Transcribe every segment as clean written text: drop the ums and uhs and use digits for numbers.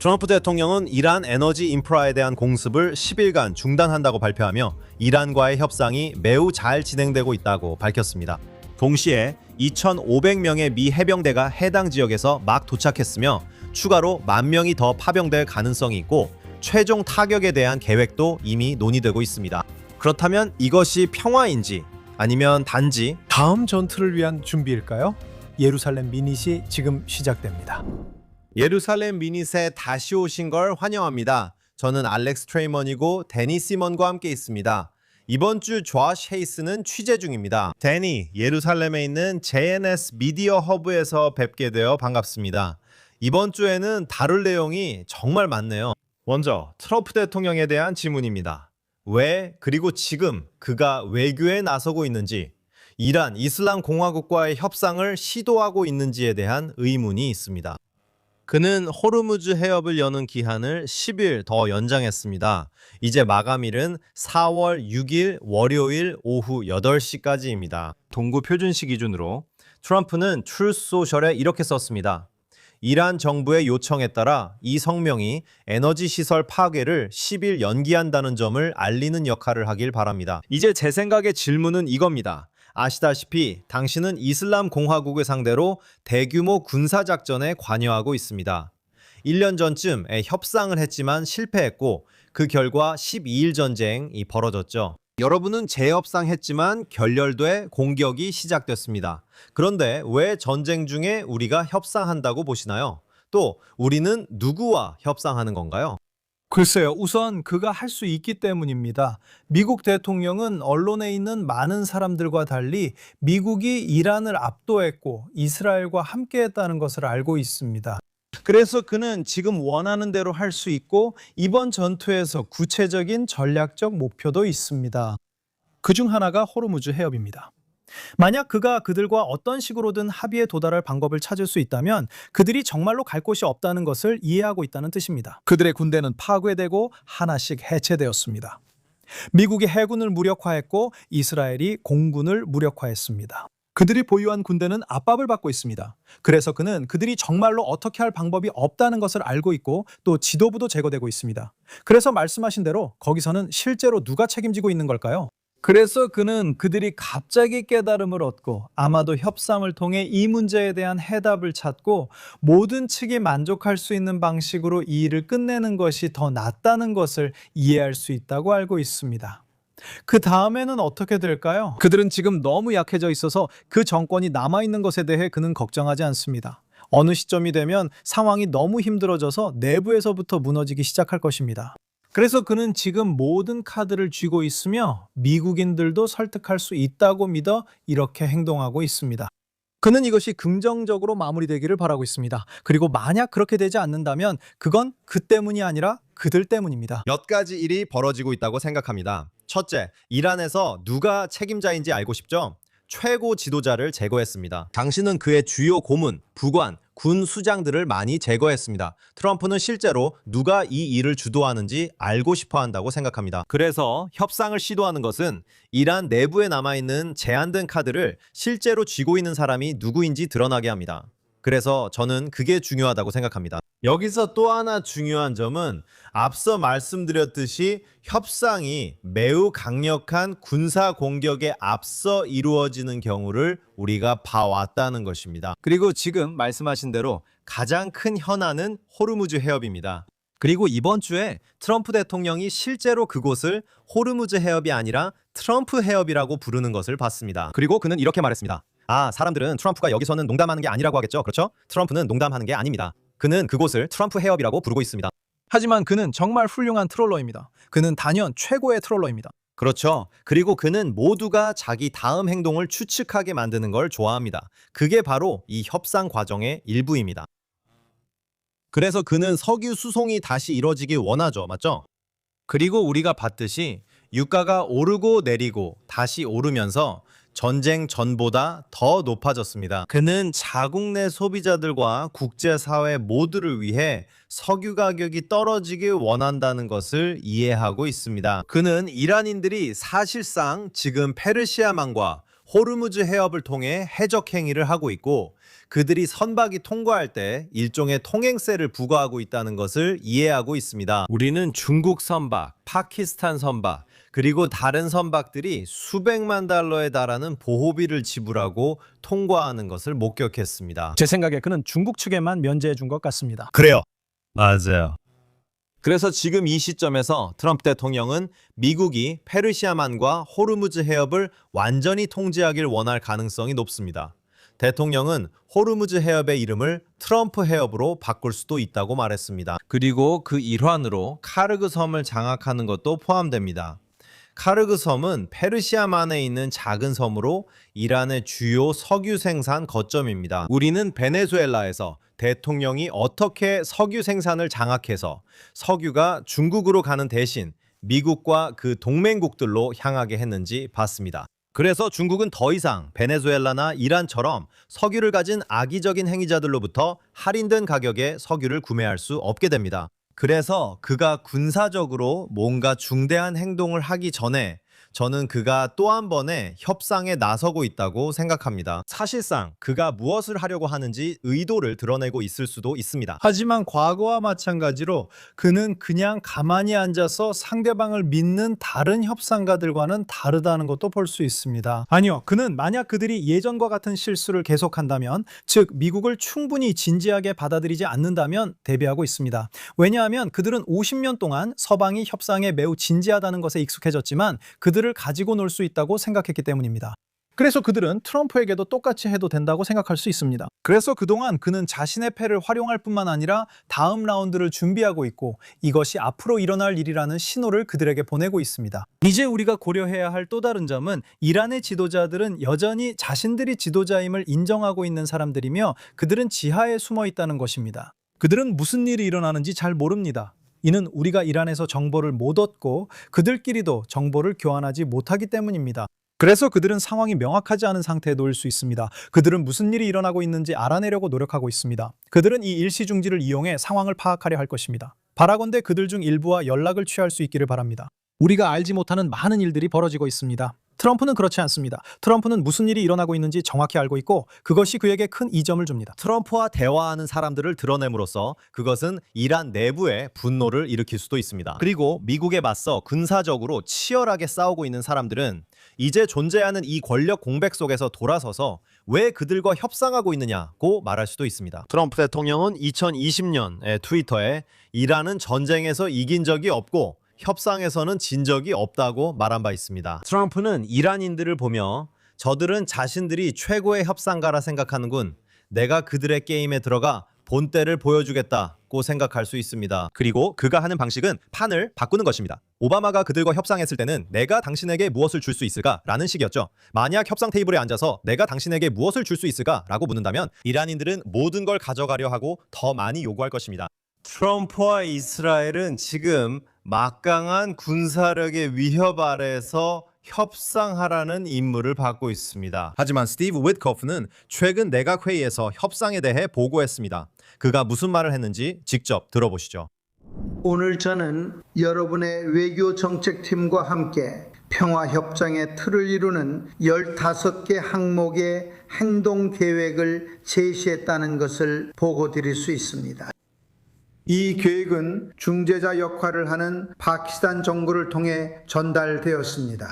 트럼프 대통령은 이란 에너지 인프라에 대한 공습을 10일간 중단한다고 발표하며 이란과의 협상이 매우 잘 진행되고 있다고 밝혔습니다. 동시에 2,500명의 미 해병대가 해당 지역에서 막 도착했으며 추가로 10,000명이 더 파병될 가능성이 있고 최종 타격에 대한 계획도 이미 논의되고 있습니다. 그렇다면 이것이 평화인지 아니면 단지 다음 전투를 위한 준비일까요? 예루살렘 미닛이 지금 시작됩니다. 예루살렘 미닛에 다시 오신 걸 환영합니다. 저는 알렉스 트레이먼이고 데니 시먼과 함께 있습니다. 이번 주 조시 헤이스는 취재 중입니다. 데니, 예루살렘에 있는 JNS 미디어 허브에서 뵙게 되어 반갑습니다. 이번 주에는 다룰 내용이 정말 많네요. 먼저 트럼프 대통령에 대한 질문입니다. 왜 그리고 지금 그가 외교에 나서고 있는지, 이란 이슬람 공화국과의 협상을 시도하고 있는지에 대한 의문이 있습니다. 그는 호르무즈 해협을 여는 기한을 10일 더 연장했습니다. 이제 마감일은 4월 6일 월요일 오후 8시까지입니다. 동구 표준시 기준으로 트럼프는 트루스 소셜에 이렇게 썼습니다. 이란 정부의 요청에 따라 이 성명이 에너지 시설 파괴를 10일 연기한다는 점을 알리는 역할을 하길 바랍니다. 이제 제 생각의 질문은 이겁니다. 아시다시피 당신은 이슬람 공화국을 상대로 대규모 군사작전에 관여하고 있습니다. 1년 전쯤에 협상을 했지만 실패했고 그 결과 12일 전쟁이 벌어졌죠. 여러분은 재협상했지만 결렬돼 공격이 시작됐습니다. 그런데 왜 전쟁 중에 우리가 협상한다고 보시나요? 또 우리는 누구와 협상하는 건가요? 글쎄요, 우선 그가 할 수 있기 때문입니다. 미국 대통령은 언론에 있는 많은 사람들과 달리 미국이 이란을 압도했고 이스라엘과 함께했다는 것을 알고 있습니다. 그래서 그는 지금 원하는 대로 할 수 있고 이번 전투에서 구체적인 전략적 목표도 있습니다. 그중 하나가 호르무즈 해협입니다. 만약 그가 그들과 어떤 식으로든 합의에 도달할 방법을 찾을 수 있다면 그들이 정말로 갈 곳이 없다는 것을 이해하고 있다는 뜻입니다. 그들의 군대는 파괴되고 하나씩 해체되었습니다. 미국이 해군을 무력화했고 이스라엘이 공군을 무력화했습니다. 그들이 보유한 군대는 압박을 받고 있습니다. 그래서 그는 그들이 정말로 어떻게 할 방법이 없다는 것을 알고 있고 또 지도부도 제거되고 있습니다. 그래서 말씀하신 대로 거기서는 실제로 누가 책임지고 있는 걸까요? 그래서 그는 그들이 갑자기 깨달음을 얻고 아마도 협상을 통해 이 문제에 대한 해답을 찾고 모든 측이 만족할 수 있는 방식으로 이 일을 끝내는 것이 더 낫다는 것을 이해할 수 있다고 알고 있습니다. 그 다음에는 어떻게 될까요? 그들은 지금 너무 약해져 있어서 그 정권이 남아있는 것에 대해 그는 걱정하지 않습니다. 어느 시점이 되면 상황이 너무 힘들어져서 내부에서부터 무너지기 시작할 것입니다. 그래서 그는 지금 모든 카드를 쥐고 있으며 미국인들도 설득할 수 있다고 믿어 이렇게 행동하고 있습니다. 그는 이것이 긍정적으로 마무리되기를 바라고 있습니다. 그리고 만약 그렇게 되지 않는다면 그건 그 때문이 아니라 그들 때문입니다. 몇 가지 일이 벌어지고 있다고 생각합니다. 첫째, 이란에서 누가 책임자인지 알고 싶죠? 최고 지도자를 제거했습니다. 당신은 그의 주요 고문, 부관, 군 수장들을 많이 제거했습니다. 트럼프는 실제로 누가 이 일을 주도하는지 알고 싶어 한다고 생각합니다. 그래서 협상을 시도하는 것은 이란 내부에 남아있는 제한된 카드를 실제로 쥐고 있는 사람이 누구인지 드러나게 합니다. 그래서 저는 그게 중요하다고 생각합니다. 여기서 또 하나 중요한 점은 앞서 말씀드렸듯이 협상이 매우 강력한 군사 공격에 앞서 이루어지는 경우를 우리가 봐왔다는 것입니다. 그리고 지금 말씀하신 대로 가장 큰 현안은 호르무즈 해협입니다. 그리고 이번 주에 트럼프 대통령이 실제로 그곳을 호르무즈 해협이 아니라 트럼프 해협이라고 부르는 것을 봤습니다. 그리고 그는 이렇게 말했습니다. 사람들은 트럼프가 여기서는 농담하는 게 아니라고 하겠죠. 그렇죠? 트럼프는 농담하는 게 아닙니다. 그는 그곳을 트럼프 해협이라고 부르고 있습니다. 하지만 그는 정말 훌륭한 트롤러입니다. 그는 단연 최고의 트롤러입니다. 그렇죠. 그리고 그는 모두가 자기 다음 행동을 추측하게 만드는 걸 좋아합니다. 그게 바로 이 협상 과정의 일부입니다. 그래서 그는 석유 수송이 다시 이뤄지길 원하죠. 맞죠? 그리고 우리가 봤듯이 유가가 오르고 내리고 다시 오르면서 전쟁 전보다 더 높아졌습니다. 그는 자국 내 소비자들과 국제사회 모두를 위해 석유 가격이 떨어지길 원한다는 것을 이해하고 있습니다. 그는 이란인들이 사실상 지금 페르시아만과 호르무즈 해협을 통해 해적 행위를 하고 있고 그들이 선박이 통과할 때 일종의 통행세를 부과하고 있다는 것을 이해하고 있습니다. 우리는 중국 선박, 파키스탄 선박, 그리고 다른 선박들이 수백만 달러에 달하는 보호비를 지불하고 통과하는 것을 목격했습니다. 제 생각에 그는 중국 측에만 면제해 준 것 같습니다. 그래요. 맞아요. 그래서 지금 이 시점에서 트럼프 대통령은 미국이 페르시아만과 호르무즈 해협을 완전히 통제하길 원할 가능성이 높습니다. 대통령은 호르무즈 해협의 이름을 트럼프 해협으로 바꿀 수도 있다고 말했습니다. 그리고 그 일환으로 카르그 섬을 장악하는 것도 포함됩니다. 카르그 섬은 페르시아만에 있는 작은 섬으로 이란의 주요 석유 생산 거점입니다. 우리는 베네수엘라에서 대통령이 어떻게 석유 생산을 장악해서 석유가 중국으로 가는 대신 미국과 그 동맹국들로 향하게 했는지 봤습니다. 그래서 중국은 더 이상 베네수엘라나 이란처럼 석유를 가진 악의적인 행위자들로부터 할인된 가격에 석유를 구매할 수 없게 됩니다. 그래서 그가 군사적으로 뭔가 중대한 행동을 하기 전에 저는 그가 또 한 번의 협상에 나서고 있다고 생각합니다. 사실상 그가 무엇을 하려고 하는지 의도를 드러내고 있을 수도 있습니다. 하지만 과거와 마찬가지로 그는 그냥 가만히 앉아서 상대방을 믿는 다른 협상가들과는 다르다는 것도 볼 수 있습니다. 아니요, 그는 만약 그들이 예전과 같은 실수를 계속한다면, 즉 미국을 충분히 진지하게 받아들이지 않는다면 대비하고 있습니다. 왜냐하면 그들은 50년 동안 서방이 협상에 매우 진지하다는 것에 익숙해졌지만 그들을 가지고 놀 수 있다고 생각했기 때문입니다. 그래서 그들은 트럼프에게도 똑같이 해도 된다고 생각할 수 있습니다. 그래서 그동안 그는 자신의 패를 활용할 뿐만 아니라 다음 라운드를 준비하고 있고 이것이 앞으로 일어날 일이라는 신호를 그들에게 보내고 있습니다. 이제 우리가 고려해야 할 또 다른 점은 이란의 지도자들은 여전히 자신들이 지도자임을 인정하고 있는 사람들이며 그들은 지하에 숨어 있다는 것입니다. 그들은 무슨 일이 일어나는지 잘 모릅니다. 이는 우리가 이란에서 정보를 못 얻고 그들끼리도 정보를 교환하지 못하기 때문입니다. 그래서 그들은 상황이 명확하지 않은 상태에 놓일 수 있습니다. 그들은 무슨 일이 일어나고 있는지 알아내려고 노력하고 있습니다. 그들은 이 일시중지를 이용해 상황을 파악하려 할 것입니다. 바라건대 그들 중 일부와 연락을 취할 수 있기를 바랍니다. 우리가 알지 못하는 많은 일들이 벌어지고 있습니다. 트럼프는 그렇지 않습니다. 트럼프는 무슨 일이 일어나고 있는지 정확히 알고 있고 그것이 그에게 큰 이점을 줍니다. 트럼프와 대화하는 사람들을 드러냄으로써 그것은 이란 내부에 분노를 일으킬 수도 있습니다. 그리고 미국에 맞서 군사적으로 치열하게 싸우고 있는 사람들은 이제 존재하는 이 권력 공백 속에서 돌아서서 왜 그들과 협상하고 있느냐고 말할 수도 있습니다. 트럼프 대통령은 2020년에 트위터에 이란은 전쟁에서 이긴 적이 없고 협상에서는 진 적이 없다고 말한 바 있습니다. 트럼프는 이란인들을 보며 저들은 자신들이 최고의 협상가라 생각하는군. 내가 그들의 게임에 들어가 본때를 보여주겠다고 생각할 수 있습니다. 그리고 그가 하는 방식은 판을 바꾸는 것입니다. 오바마가 그들과 협상했을 때는 내가 당신에게 무엇을 줄 수 있을까? 라는 식이었죠. 만약 협상 테이블에 앉아서 내가 당신에게 무엇을 줄 수 있을까? 라고 묻는다면 이란인들은 모든 걸 가져가려 하고 더 많이 요구할 것입니다. 트럼프와 이스라엘은 지금 막강한 군사력의 위협 아래서 협상하라는 임무를 받고 있습니다. 하지만 스티브 윗코프는 최근 내각 회의에서 협상에 대해 보고했습니다. 그가 무슨 말을 했는지 직접 들어보시죠. 오늘 저는 여러분의 외교 정책팀과 함께 평화협정의 틀을 이루는 15개 항목의 행동 계획을 제시했다는 것을 보고 드릴 수 있습니다. 이 계획은 중재자 역할을 하는 파키스탄 정부를 통해 전달되었습니다.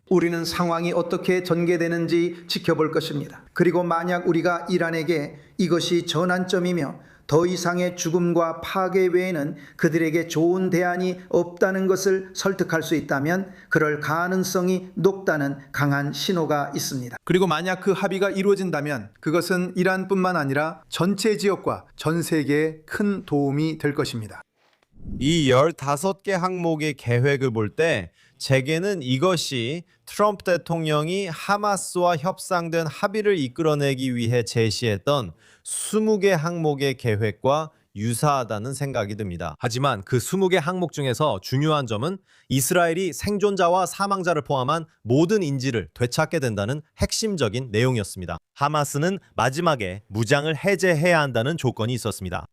우리는 상황이 어떻게 전개되는지 지켜볼 것입니다. 그리고 만약 우리가 이란에게 이것이 전환점이며 더 이상의 죽음과 파괴 외에는 그들에게 좋은 대안이 없다는 것을 설득할 수 있다면 그럴 가능성이 높다는 강한 신호가 있습니다. 그리고 만약 그 합의가 이루어진다면 그것은 이란뿐만 아니라 전체 지역과 전 세계에 큰 도움이 될 것입니다. 이 15개 항목의 계획을 볼 때 제게는 이것이 트럼프 대통령이 하마스와 협상된 합의를 이끌어내기 위해 제시했던 20개 항목의 계획과 유사하다는 생각이 듭니다. 하지만 그 20개 항목 중에서 중요한 점은 이스라엘이 생존자와 사망자를 포함한 모든 인질을 되찾게 된다는 핵심적인 내용이었습니다. 하마스는 마지막에 무장을 해제해야 한다는 조건이 있었습니다.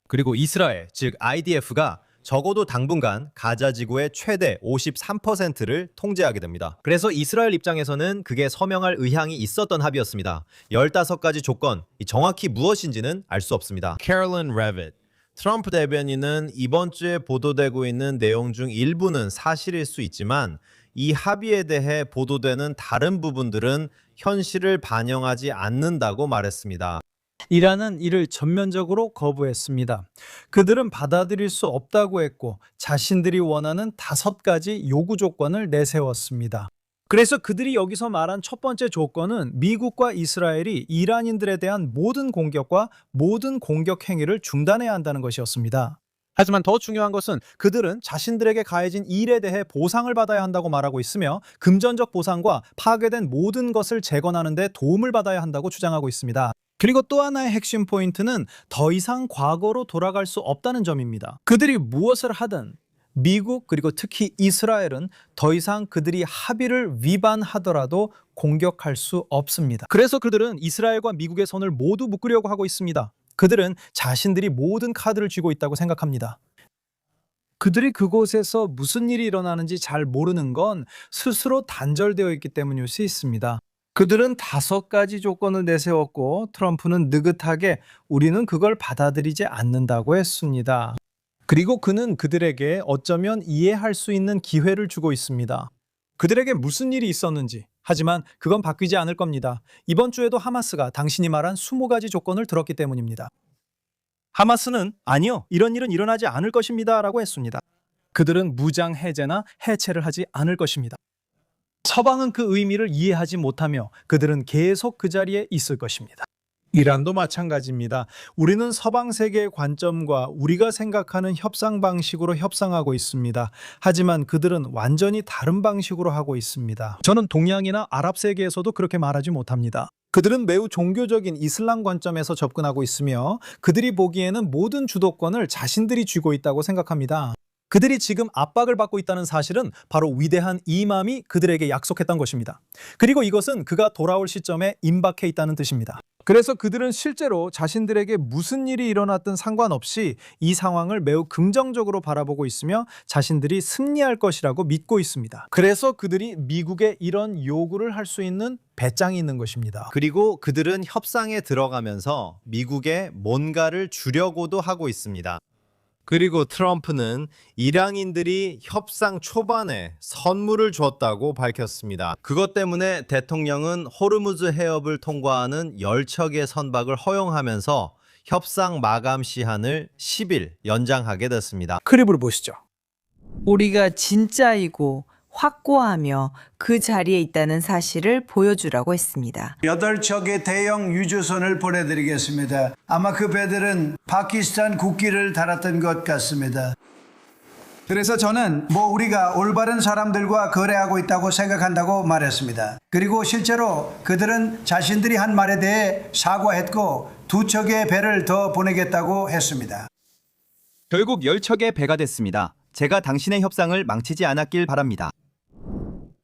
그리고 이스라엘, 즉 IDF가 적어도 당분간 가자 지구의 최대 53%를 통제하게 됩니다. 그래서 이스라엘 입장에서는 그게 서명할 의향이 있었던 합의였습니다. 15가지 조건, 정확히 무엇인지는 알 수 없습니다. 캐롤린 레빗, 트럼프 대변인은 이번 주에 보도되고 있는 내용 중 일부는 사실일 수 있지만 이 합의에 대해 보도되는 다른 부분들은 현실을 반영하지 않는다고 말했습니다. 이란은 이를 전면적으로 거부했습니다. 그들은 받아들일 수 없다고 했고 자신들이 원하는 5가지 요구 조건을 내세웠습니다. 그래서 그들이 여기서 말한 첫 번째 조건은 미국과 이스라엘이 이란인들에 대한 모든 공격과 모든 공격 행위를 중단해야 한다는 것이었습니다. 하지만 더 중요한 것은 그들은 자신들에게 가해진 일에 대해 보상을 받아야 한다고 말하고 있으며 금전적 보상과 파괴된 모든 것을 재건하는 데 도움을 받아야 한다고 주장하고 있습니다. 그리고 또 하나의 핵심 포인트는 더 이상 과거로 돌아갈 수 없다는 점입니다. 그들이 무엇을 하든 미국 그리고 특히 이스라엘은 더 이상 그들이 합의를 위반하더라도 공격할 수 없습니다. 그래서 그들은 이스라엘과 미국의 손을 모두 묶으려고 하고 있습니다. 그들은 자신들이 모든 카드를 쥐고 있다고 생각합니다. 그들이 그곳에서 무슨 일이 일어나는지 잘 모르는 건 스스로 단절되어 있기 때문일 수 있습니다. 그들은 5가지 조건을 내세웠고 트럼프는 느긋하게 우리는 그걸 받아들이지 않는다고 했습니다. 그리고 그는 그들에게 어쩌면 이해할 수 있는 기회를 주고 있습니다. 그들에게 무슨 일이 있었는지. 하지만 그건 바뀌지 않을 겁니다. 이번 주에도 하마스가 당신이 말한 20가지 조건을 들었기 때문입니다. 하마스는 아니요, 이런 일은 일어나지 않을 것입니다 라고 했습니다. 그들은 무장 해제나 해체를 하지 않을 것입니다. 서방은 그 의미를 이해하지 못하며 그들은 계속 그 자리에 있을 것입니다. 이란도 마찬가지입니다. 우리는 서방 세계의 관점과 우리가 생각하는 협상 방식으로 협상하고 있습니다. 하지만 그들은 완전히 다른 방식으로 하고 있습니다. 저는 동양이나 아랍 세계에서도 그렇게 말하지 못합니다. 그들은 매우 종교적인 이슬람 관점에서 접근하고 있으며 그들이 보기에는 모든 주도권을 자신들이 쥐고 있다고 생각합니다. 그들이 지금 압박을 받고 있다는 사실은 바로 위대한 이맘이 그들에게 약속했던 것입니다. 그리고 이것은 그가 돌아올 시점에 임박해 있다는 뜻입니다. 그래서 그들은 실제로 자신들에게 무슨 일이 일어났든 상관없이 이 상황을 매우 긍정적으로 바라보고 있으며 자신들이 승리할 것이라고 믿고 있습니다. 그래서 그들이 미국에 이런 요구를 할 수 있는 배짱이 있는 것입니다. 그리고 그들은 협상에 들어가면서 미국에 뭔가를 주려고도 하고 있습니다. 그리고 트럼프는 이란인들이 협상 초반에 선물을 줬다고 밝혔습니다. 그것 때문에 대통령은 호르무즈 해협을 통과하는 열척의 선박을 허용하면서 협상 마감 시한을 10일 연장하게 됐습니다. 크립을 보시죠. 우리가 진짜이고 확고하며 그 자리에 있다는 사실을 보여주라고 했습니다. 8척의 대형 유조선을 보내드리겠습니다. 아마 그 배들은 파키스탄 국기를 달았던 것 같습니다. 그래서 저는 우리가 올바른 사람들과 거래하고 있다고 생각한다고 말했습니다. 그리고 실제로 그들은 자신들이 한 말에 대해 사과했고 2척의 배를 더 보내겠다고 했습니다. 결국 10척의 배가 됐습니다. 제가 당신의 협상을 망치지 않았길 바랍니다.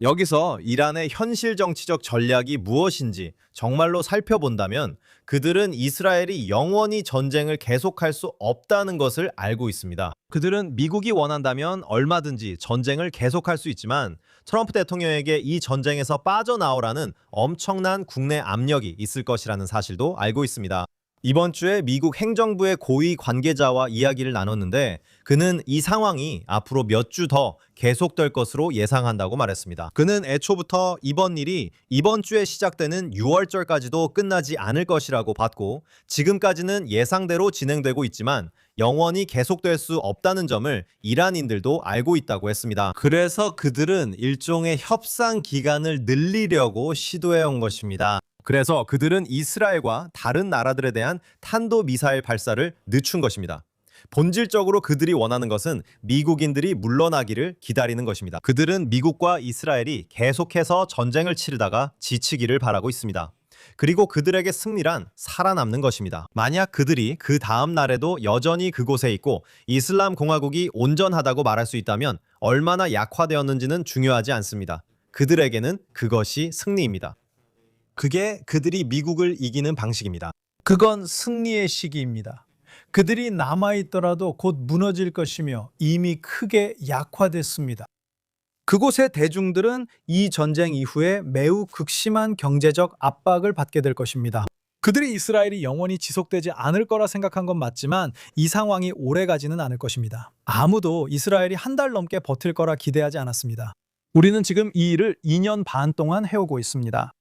여기서 이란의 현실 정치적 전략이 무엇인지 정말로 살펴본다면 그들은 이스라엘이 영원히 전쟁을 계속할 수 없다는 것을 알고 있습니다. 그들은 미국이 원한다면 얼마든지 전쟁을 계속할 수 있지만 트럼프 대통령에게 이 전쟁에서 빠져나오라는 엄청난 국내 압력이 있을 것이라는 사실도 알고 있습니다. 이번 주에 미국 행정부의 고위 관계자와 이야기를 나눴는데 그는 이 상황이 앞으로 몇 주 더 계속될 것으로 예상한다고 말했습니다. 그는 애초부터 이번 일이 이번 주에 시작되는 6월절까지도 끝나지 않을 것이라고 봤고 지금까지는 예상대로 진행되고 있지만 영원히 계속될 수 없다는 점을 이란인들도 알고 있다고 했습니다. 그래서 그들은 일종의 협상 기간을 늘리려고 시도해온 것입니다. 그래서 그들은 이스라엘과 다른 나라들에 대한 탄도미사일 발사를 늦춘 것입니다. 본질적으로 그들이 원하는 것은 미국인들이 물러나기를 기다리는 것입니다. 그들은 미국과 이스라엘이 계속해서 전쟁을 치르다가 지치기를 바라고 있습니다. 그리고 그들에게 승리란 살아남는 것입니다. 만약 그들이 그 다음 날에도 여전히 그곳에 있고 이슬람 공화국이 온전하다고 말할 수 있다면 얼마나 약화되었는지는 중요하지 않습니다. 그들에게는 그것이 승리입니다. 그게 그들이 미국을 이기는 방식입니다. 그건 승리의 시기입니다. 그들이 남아있더라도 곧 무너질 것이며 이미 크게 약화됐습니다. 그곳의 대중들은 이 전쟁 이후에 매우 극심한 경제적 압박을 받게 될 것입니다. 그들이 이스라엘이 영원히 지속되지 않을 거라 생각한 건 맞지만 이 상황이 오래 가지는 않을 것입니다. 아무도 이스라엘이 한 달 넘게 버틸 거라 기대하지 않았습니다. 우리는 지금 이 일을 2년 반 동안 해오고 있습니다.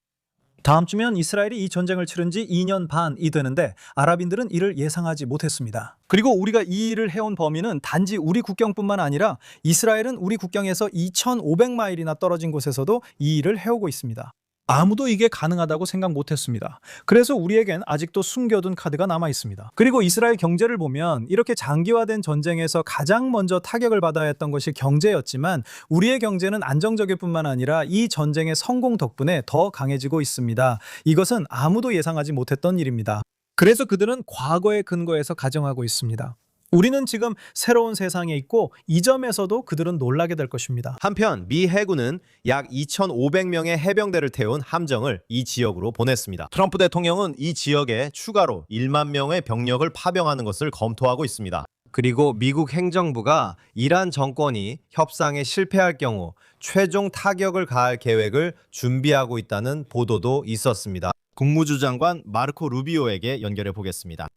다음 주면 이스라엘이 이 전쟁을 치른 지 2년 반이 되는데 아랍인들은 이를 예상하지 못했습니다. 그리고 우리가 이 일을 해온 범위는 단지 우리 국경뿐만 아니라 이스라엘은 우리 국경에서 2,500마일이나 떨어진 곳에서도 이 일을 해오고 있습니다. 아무도 이게 가능하다고 생각 못했습니다. 그래서 우리에겐 아직도 숨겨둔 카드가 남아 있습니다. 그리고 이스라엘 경제를 보면 이렇게 장기화된 전쟁에서 가장 먼저 타격을 받아야 했던 것이 경제였지만 우리의 경제는 안정적일 뿐만 아니라 이 전쟁의 성공 덕분에 더 강해지고 있습니다. 이것은 아무도 예상하지 못했던 일입니다. 그래서 그들은 과거의 근거에서 가정하고 있습니다. 우리는 지금 새로운 세상에 있고 이 점에서도 그들은 놀라게 될 것입니다. 한편 미 해군은 약 2,500명의 해병대를 태운 함정을 이 지역으로 보냈습니다. 트럼프 대통령은 이 지역에 추가로 1만 명의 병력을 파병하는 것을 검토하고 있습니다. 그리고 미국 행정부가 이란 정권이 협상에 실패할 경우 최종 타격을 가할 계획을 준비하고 있다는 보도도 있었습니다. 국무주 장관 마르코 루비오에게 연결해 보겠습니다.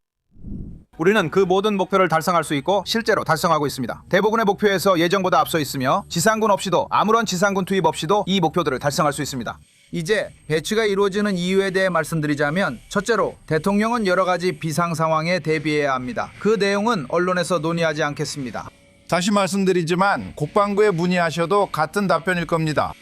우리는 그 모든 목표를 달성할 수 있고 실제로 달성하고 있습니다. 대부분의 목표에서 예정보다 앞서 있으며 지상군 없이도 아무런 지상군 투입 없이도 이 목표들을 달성할 수 있습니다. 이제 배치가 이루어지는 이유에 대해 말씀드리자면 첫째로 대통령은 여러 가지 비상 상황에 대비해야 합니다. 그 내용은 언론에서 논의하지 않겠습니다. 다시 말씀드리지만 국방부에 문의하셔도 같은 답변일 겁니다.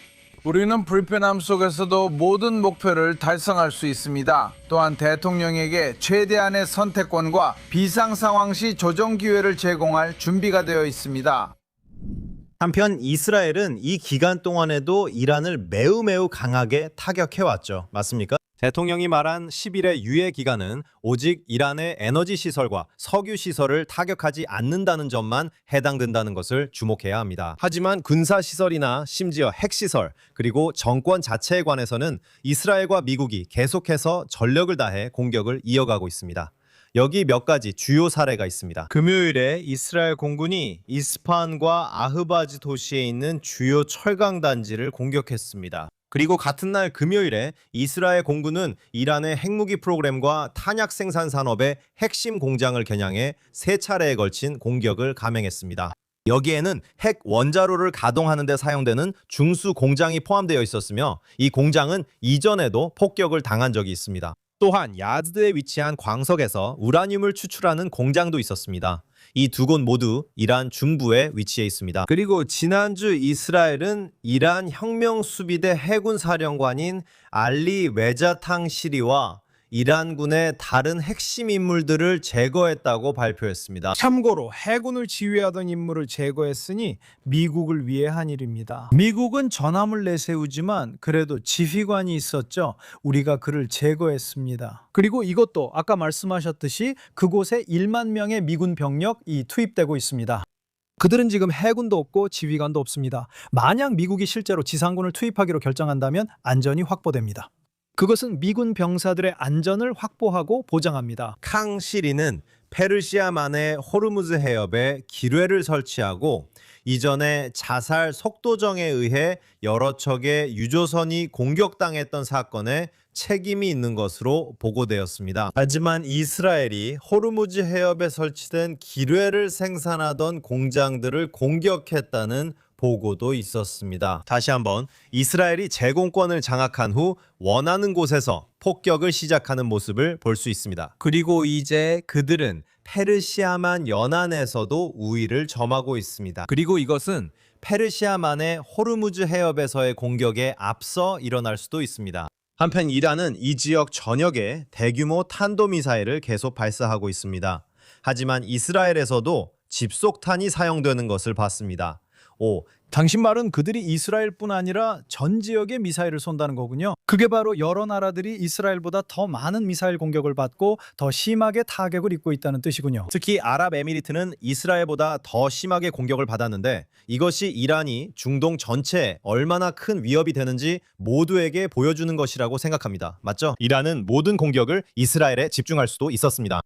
우리는 불편함 속에서도 모든 목표를 달성할 수 있습니다. 또한 대통령에게 최대한의 선택권과 비상 상황 시 조정 기회를 제공할 준비가 되어 있습니다. 한편 이스라엘은 이 기간 동안에도 이란을 매우 강하게 타격해왔죠. 맞습니까? 대통령이 말한 10일의 유예 기간은 오직 이란의 에너지 시설과 석유 시설을 타격하지 않는다는 점만 해당된다는 것을 주목해야 합니다. 하지만 군사 시설이나 심지어 핵 시설 그리고 정권 자체에 관해서는 이스라엘과 미국이 계속해서 전력을 다해 공격을 이어가고 있습니다. 여기 몇 가지 주요 사례가 있습니다. 금요일에 이스라엘 공군이 이스파한과 아흐바즈 도시에 있는 주요 철강 단지를 공격했습니다. 그리고 같은 날 금요일에 이스라엘 공군은 이란의 핵무기 프로그램과 탄약 생산 산업의 핵심 공장을 겨냥해 3차례에 걸친 공격을 감행했습니다. 여기에는 핵 원자로를 가동하는 데 사용되는 중수 공장이 포함되어 있었으며 이 공장은 이전에도 폭격을 당한 적이 있습니다. 또한 야즈드에 위치한 광석에서 우라늄을 추출하는 공장도 있었습니다. 이 두 곳 모두 이란 중부에 위치해 있습니다. 그리고 지난주 이스라엘은 이란 혁명수비대 해군 사령관인 알리 웨자탕 시리와 이란군의 다른 핵심 인물들을 제거했다고 발표했습니다. 참고로 해군을 지휘하던 인물을 제거했으니 미국을 위해 한 일입니다. 미국은 전함을 내세우지만 그래도 지휘관이 있었죠. 우리가 그를 제거했습니다. 그리고 이것도 아까 말씀하셨듯이 그곳에 1만 명의 미군 병력이 투입되고 있습니다. 그들은 지금 해군도 없고 지휘관도 없습니다. 만약 미국이 실제로 지상군을 투입하기로 결정한다면 안전이 확보됩니다. 그것은 미군 병사들의 안전을 확보하고 보장합니다. 캉 시리는 페르시아만의 호르무즈 해협에 기뢰를 설치하고 이전에 자살 속도정에 의해 여러 척의 유조선이 공격당했던 사건에 책임이 있는 것으로 보고되었습니다. 하지만 이스라엘이 호르무즈 해협에 설치된 기뢰를 생산하던 공장들을 공격했다는 보고도 있었습니다. 다시 한번 이스라엘이 제공권을 장악한 후 원하는 곳에서 폭격을 시작하는 모습을 볼 수 있습니다. 그리고 이제 그들은 페르시아만 연안에서도 우위를 점하고 있습니다. 그리고 이것은 페르시아만의 호르무즈 해협에서의 공격에 앞서 일어날 수도 있습니다. 한편 이란은 이 지역 전역에 대규모 탄도미사일을 계속 발사하고 있습니다. 하지만 이스라엘에서도 집속탄이 사용되는 것을 봤습니다. 당신 말은 그들이 이스라엘뿐 아니라 전 지역에 미사일을 쏜다는 거군요. 그게 바로 여러 나라들이 이스라엘보다 더 많은 미사일 공격을 받고 더 심하게 타격을 입고 있다는 뜻이군요. 특히 아랍에미리트는 이스라엘보다 더 심하게 공격을 받았는데 이것이 이란이 중동 전체에 얼마나 큰 위협이 되는지 모두에게 보여주는 것이라고 생각합니다. 맞죠? 이란은 모든 공격을 이스라엘에 집중할 수도 있었습니다.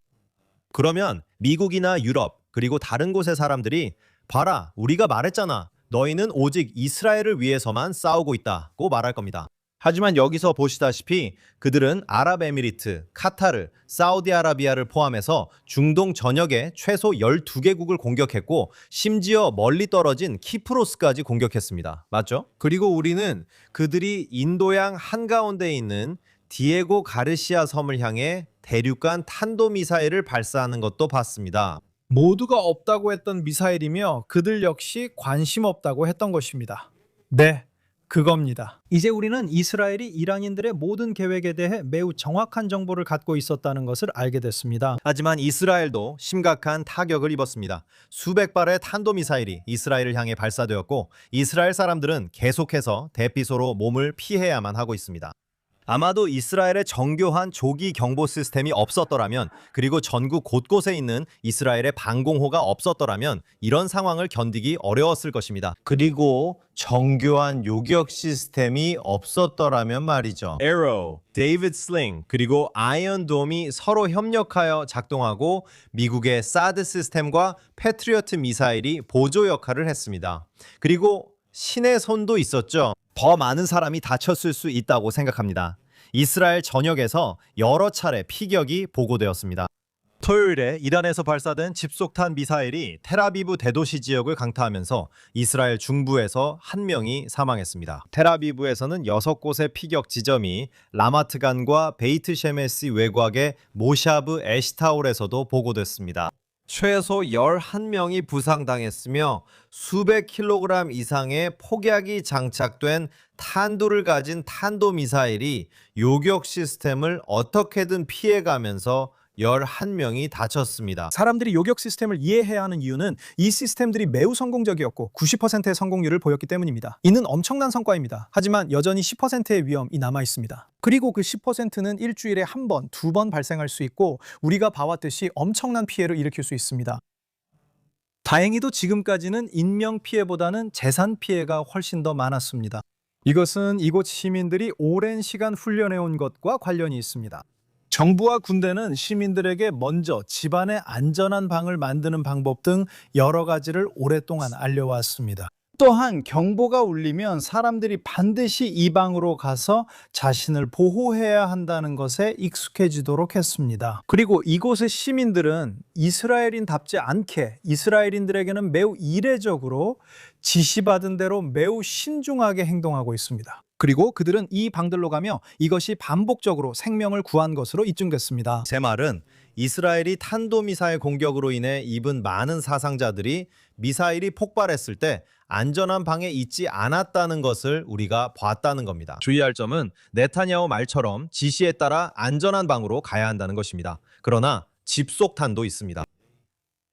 그러면 미국이나 유럽 그리고 다른 곳의 사람들이 봐라, 우리가 말했잖아. 너희는 오직 이스라엘을 위해서만 싸우고 있다고 말할 겁니다. 하지만 여기서 보시다시피 그들은 아랍에미리트, 카타르, 사우디아라비아를 포함해서 중동 전역에 최소 12개국을 공격했고 심지어 멀리 떨어진 키프로스까지 공격했습니다. 맞죠? 그리고 우리는 그들이 인도양 한가운데에 있는 디에고 가르시아 섬을 향해 대륙간 탄도미사일을 발사하는 것도 봤습니다. 모두가 없다고 했던 미사일이며 그들 역시 관심 없다고 했던 것입니다. 네, 그겁니다. 이제 우리는 이스라엘이 이란인들의 모든 계획에 대해 매우 정확한 정보를 갖고 있었다는 것을 알게 됐습니다. 하지만 이스라엘도 심각한 타격을 입었습니다. 수백 발의 탄도미사일이 이스라엘을 향해 발사되었고 이스라엘 사람들은 계속해서 대피소로 몸을 피해야만 하고 있습니다. 아마도 이스라엘의 정교한 조기 경보 시스템이 없었더라면, 그리고 전국 곳곳에 있는 이스라엘의 방공호가 없었더라면 이런 상황을 견디기 어려웠을 것입니다. 그리고 정교한 요격 시스템이 없었더라면 말이죠. Arrow, 데이비드 슬링, 그리고 아이언돔이 서로 협력하여 작동하고 미국의 사드 시스템과 패트리어트 미사일이 보조 역할을 했습니다. 그리고 신의 손도 있었죠. 더 많은 사람이 다쳤을 수 있다고 생각합니다. 이스라엘 전역에서 여러 차례 피격이 보고되었습니다. 토요일에 이란에서 발사된 집속탄 미사일이 텔아비브 대도시 지역을 강타하면서 이스라엘 중부에서 1명이 사망했습니다. 텔아비브에서는 6곳의 피격 지점이 라마트간과 베이트 셰메시 외곽의 모샤브 에시타올에서도 보고됐습니다. 최소 11명이 부상당했으며 수백 킬로그램 이상의 폭약이 장착된 탄두를 가진 탄도미사일이 요격 시스템을 어떻게든 피해가면서 11명이 다쳤습니다. 사람들이 요격 시스템을 이해해야 하는 이유는 이 시스템들이 매우 성공적이었고 90%의 성공률을 보였기 때문입니다. 이는 엄청난 성과입니다. 하지만 여전히 10%의 위험이 남아 있습니다. 그리고 그 10%는 일주일에 한 번, 2번 발생할 수 있고 우리가 봐왔듯이 엄청난 피해를 일으킬 수 있습니다. 다행히도 지금까지는 인명 피해보다는 재산 피해가 훨씬 더 많았습니다. 이것은 이곳 시민들이 오랜 시간 훈련해온 것과 관련이 있습니다. 정부와 군대는 시민들에게 먼저 집안에 안전한 방을 만드는 방법 등 여러 가지를 오랫동안 알려왔습니다. 또한 경보가 울리면 사람들이 반드시 이 방으로 가서 자신을 보호해야 한다는 것에 익숙해지도록 했습니다. 그리고 이곳의 시민들은 이스라엘인답지 않게 이스라엘인들에게는 매우 이례적으로 지시받은 대로 매우 신중하게 행동하고 있습니다. 그리고 그들은 이 방들로 가며 이것이 반복적으로 생명을 구한 것으로 입증됐습니다. 제 말은 이스라엘이 탄도미사일 공격으로 인해 입은 많은 사상자들이 미사일이 폭발했을 때 안전한 방에 있지 않았다는 것을 우리가 봤다는 겁니다. 주의할 점은 네타냐후 말처럼 지시에 따라 안전한 방으로 가야 한다는 것입니다. 그러나 집속탄도 있습니다.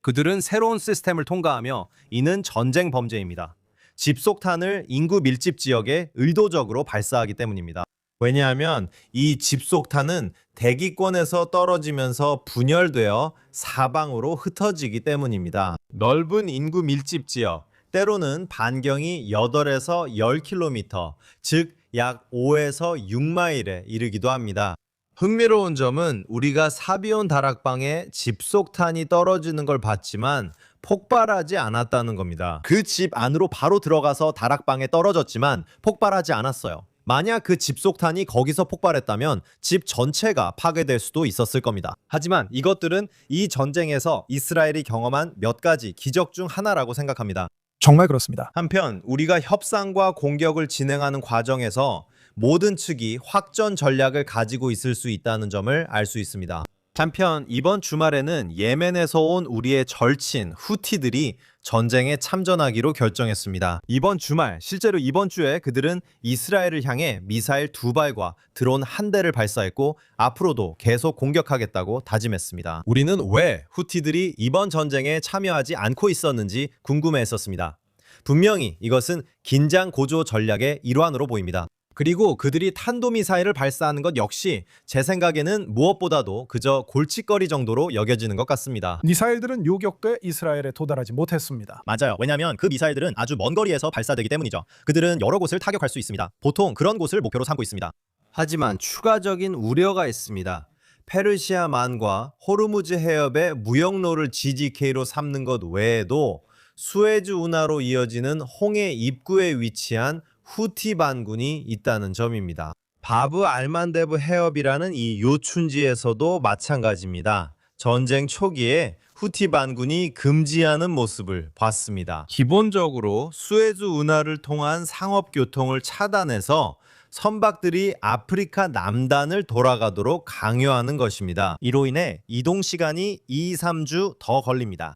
그들은 새로운 시스템을 통과하며 이는 전쟁 범죄입니다. 집속탄을 인구 밀집 지역에 의도적으로 발사하기 때문입니다. 왜냐하면 이 집속탄은 대기권에서 떨어지면서 분열되어 사방으로 흩어지기 때문입니다. 넓은 인구 밀집 지역, 때로는 반경이 8에서 10km, 즉 약 5에서 6마일에 이르기도 합니다. 흥미로운 점은 우리가 사비온 다락방에 집속탄이 떨어지는 걸 봤지만 폭발하지 않았다는 겁니다. 그 집 안으로 바로 들어가서 다락방에 떨어졌지만 폭발하지 않았어요. 만약 그 집속탄이 거기서 폭발했다면 집 전체가 파괴될 수도 있었을 겁니다. 하지만 이것들은 이 전쟁에서 이스라엘이 경험한 몇 가지 기적 중 하나라고 생각합니다. 정말 그렇습니다. 한편 우리가 협상과 공격을 진행하는 과정에서 모든 측이 확전 전략을 가지고 있을 수 있다는 점을 알 수 있습니다. 한편 이번 주말에는 예멘에서 온 우리의 절친 후티들이 전쟁에 참전하기로 결정했습니다. 이번 주말, 실제로 이번 주에 그들은 이스라엘을 향해 미사일 2발과 드론 1대를 발사했고 앞으로도 계속 공격하겠다고 다짐했습니다. 우리는 왜 후티들이 이번 전쟁에 참여하지 않고 있었는지 궁금해했었습니다. 분명히 이것은 긴장 고조 전략의 일환으로 보입니다. 그리고 그들이 탄도미사일을 발사하는 것 역시 제 생각에는 무엇보다도 그저 골칫거리 정도로 여겨지는 것 같습니다. 미사일들은 요격돼 이스라엘에 도달하지 못했습니다. 맞아요. 왜냐하면 그 미사일들은 아주 먼 거리에서 발사되기 때문이죠. 그들은 여러 곳을 타격할 수 있습니다. 보통 그런 곳을 목표로 삼고 있습니다. 하지만 추가적인 우려가 있습니다. 페르시아만과 호르무즈 해협의 무역로를 GGK로 삼는 것 외에도 수에즈 운하로 이어지는 홍해 입구에 위치한 후티 반군이 있다는 점입니다. 바브 알만데브 해협이라는 이 요춘지에서도 마찬가지입니다. 전쟁 초기에 후티 반군이 금지하는 모습을 봤습니다. 기본적으로 수에즈 운하를 통한 상업 교통을 차단해서 선박들이 아프리카 남단을 돌아가도록 강요하는 것입니다. 이로 인해 이동 시간이 2-3주 더 걸립니다.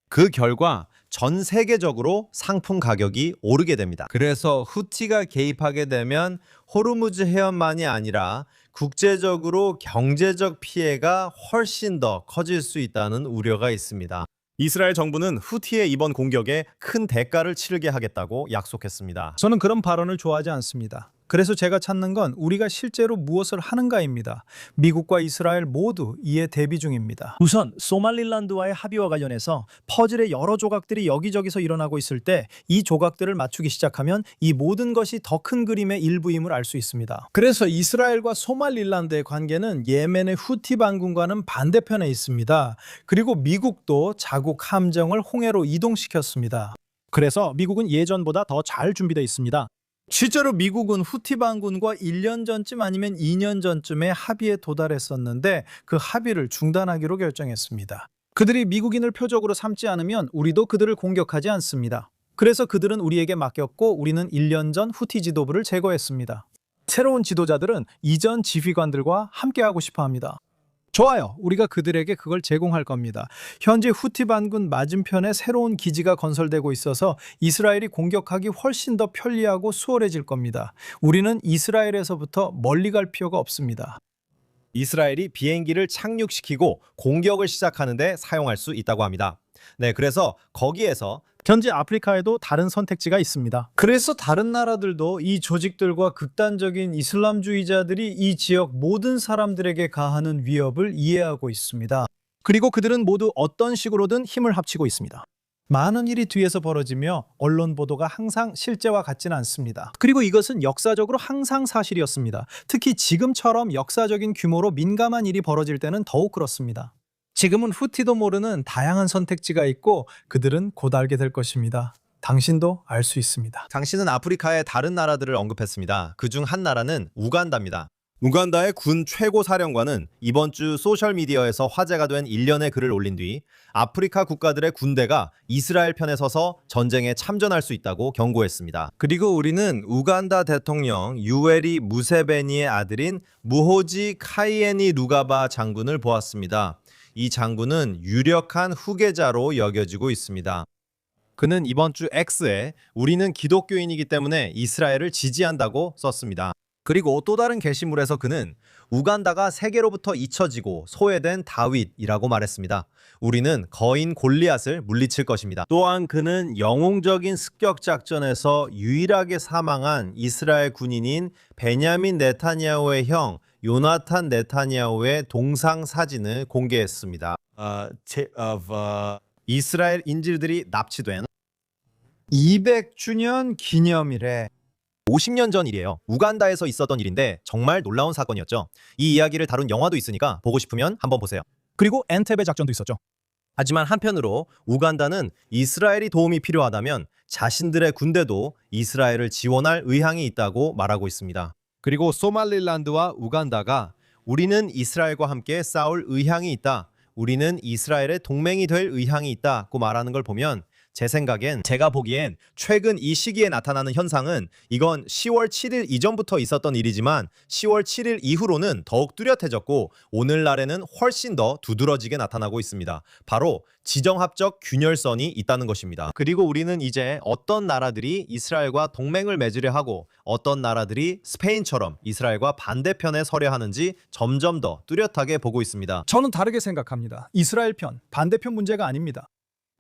그 결과 전 세계적으로 상품 가격이 오르게 됩니다. 그래서 후티가 개입하게 되면 호르무즈 해협만이 아니라 국제적으로 경제적 피해가 훨씬 더 커질 수 있다는 우려가 있습니다. 이스라엘 정부는 후티의 이번 공격에 큰 대가를 치르게 하겠다고 약속했습니다. 저는 그런 발언을 좋아하지 않습니다. 그래서 제가 찾는 건 우리가 실제로 무엇을 하는가입니다. 미국과 이스라엘 모두 이에 대비 중입니다. 우선 소말릴란드와의 합의와 관련해서 퍼즐의 여러 조각들이 여기저기서 일어나고 있을 때 이 조각들을 맞추기 시작하면 이 모든 것이 더 큰 그림의 일부임을 알 수 있습니다. 그래서 이스라엘과 소말릴란드의 관계는 예멘의 후티 반군과는 반대편에 있습니다. 그리고 미국도 자국 함정을 홍해로 이동시켰습니다. 그래서 미국은 예전보다 더 잘 준비되어 있습니다. 실제로 미국은 후티 반군과 1년 전쯤 아니면 2년 전쯤에 합의에 도달했었는데 그 합의를 중단하기로 결정했습니다. 그들이 미국인을 표적으로 삼지 않으면 우리도 그들을 공격하지 않습니다. 그래서 그들은 우리에게 맡겼고 우리는 1년 전 후티 지도부를 제거했습니다. 새로운 지도자들은 이전 지휘관들과 함께하고 싶어 합니다. 좋아요. 우리가 그들에게 그걸 제공할 겁니다. 현재 후티 반군 맞은편에 새로운 기지가 건설되고 있어서 이스라엘이 공격하기 훨씬 더 편리하고 수월해질 겁니다. 우리는 이스라엘에서부터 멀리 갈 필요가 없습니다. 이스라엘이 비행기를 착륙시키고 공격을 시작하는데 사용할 수 있다고 합니다. 네, 그래서 거기에서 현재 아프리카에도 다른 선택지가 있습니다. 그래서 다른 나라들도 이 조직들과 극단적인 이슬람주의자들이 이 지역 모든 사람들에게 가하는 위협을 이해하고 있습니다. 그리고 그들은 모두 어떤 식으로든 힘을 합치고 있습니다. 많은 일이 뒤에서 벌어지며 언론 보도가 항상 실제와 같지는 않습니다. 그리고 이것은 역사적으로 항상 사실이었습니다. 특히 지금처럼 역사적인 규모로 민감한 일이 벌어질 때는 더욱 그렇습니다. 지금은 후티도 모르는 다양한 선택지가 있고 그들은 곧 알게 될 것입니다. 당신도 알 수 있습니다. 당신은 아프리카의 다른 나라들을 언급했습니다. 그중 한 나라는 우간다입니다. 우간다의 군 최고 사령관은 이번 주 소셜미디어에서 화제가 된 일련의 글을 올린 뒤 아프리카 국가들의 군대가 이스라엘 편에 서서 전쟁에 참전할 수 있다고 경고했습니다. 그리고 우리는 우간다 대통령 유웨리 무세베니의 아들인 무호지 카이에니 루가바 장군을 보았습니다. 이 장군은 유력한 후계자로 여겨지고 있습니다. 그는 이번 주 X에 우리는 기독교인이기 때문에 이스라엘을 지지한다고 썼습니다. 그리고 또 다른 게시물에서 그는 우간다가 세계로부터 잊혀지고 소외된 다윗이라고 말했습니다. 우리는 거인 골리앗을 물리칠 것입니다. 또한 그는 영웅적인 습격 작전에서 유일하게 사망한 이스라엘 군인인 베냐민 네타냐후의 형 요나탄 네타냐후의 동상 사진을 공개했습니다. 이스라엘 인질들이 납치된 200주년 기념일에 50년 전 일이에요. 우간다에서 있었던 일인데 정말 놀라운 사건이었죠. 이 이야기를 다룬 영화도 있으니까 보고 싶으면 한번 보세요. 그리고 엔테베 작전도 있었죠. 하지만 한편으로 우간다는 이스라엘이 도움이 필요하다면 자신들의 군대도 이스라엘을 지원할 의향이 있다고 말하고 있습니다. 그리고 소말릴란드와 우간다가 우리는 이스라엘과 함께 싸울 의향이 있다. 우리는 이스라엘의 동맹이 될 의향이 있다고 말하는 걸 보면 제가 보기엔 최근 이 시기에 나타나는 현상은 이건 10월 7일 이전부터 있었던 일이지만 10월 7일 이후로는 더욱 뚜렷해졌고 오늘날에는 훨씬 더 두드러지게 나타나고 있습니다. 바로 지정학적 균열선이 있다는 것입니다. 그리고 우리는 이제 어떤 나라들이 이스라엘과 동맹을 맺으려 하고 어떤 나라들이 스페인처럼 이스라엘과 반대편에 서려 하는지 점점 더 뚜렷하게 보고 있습니다. 저는 다르게 생각합니다. 이스라엘 편, 반대편 문제가 아닙니다.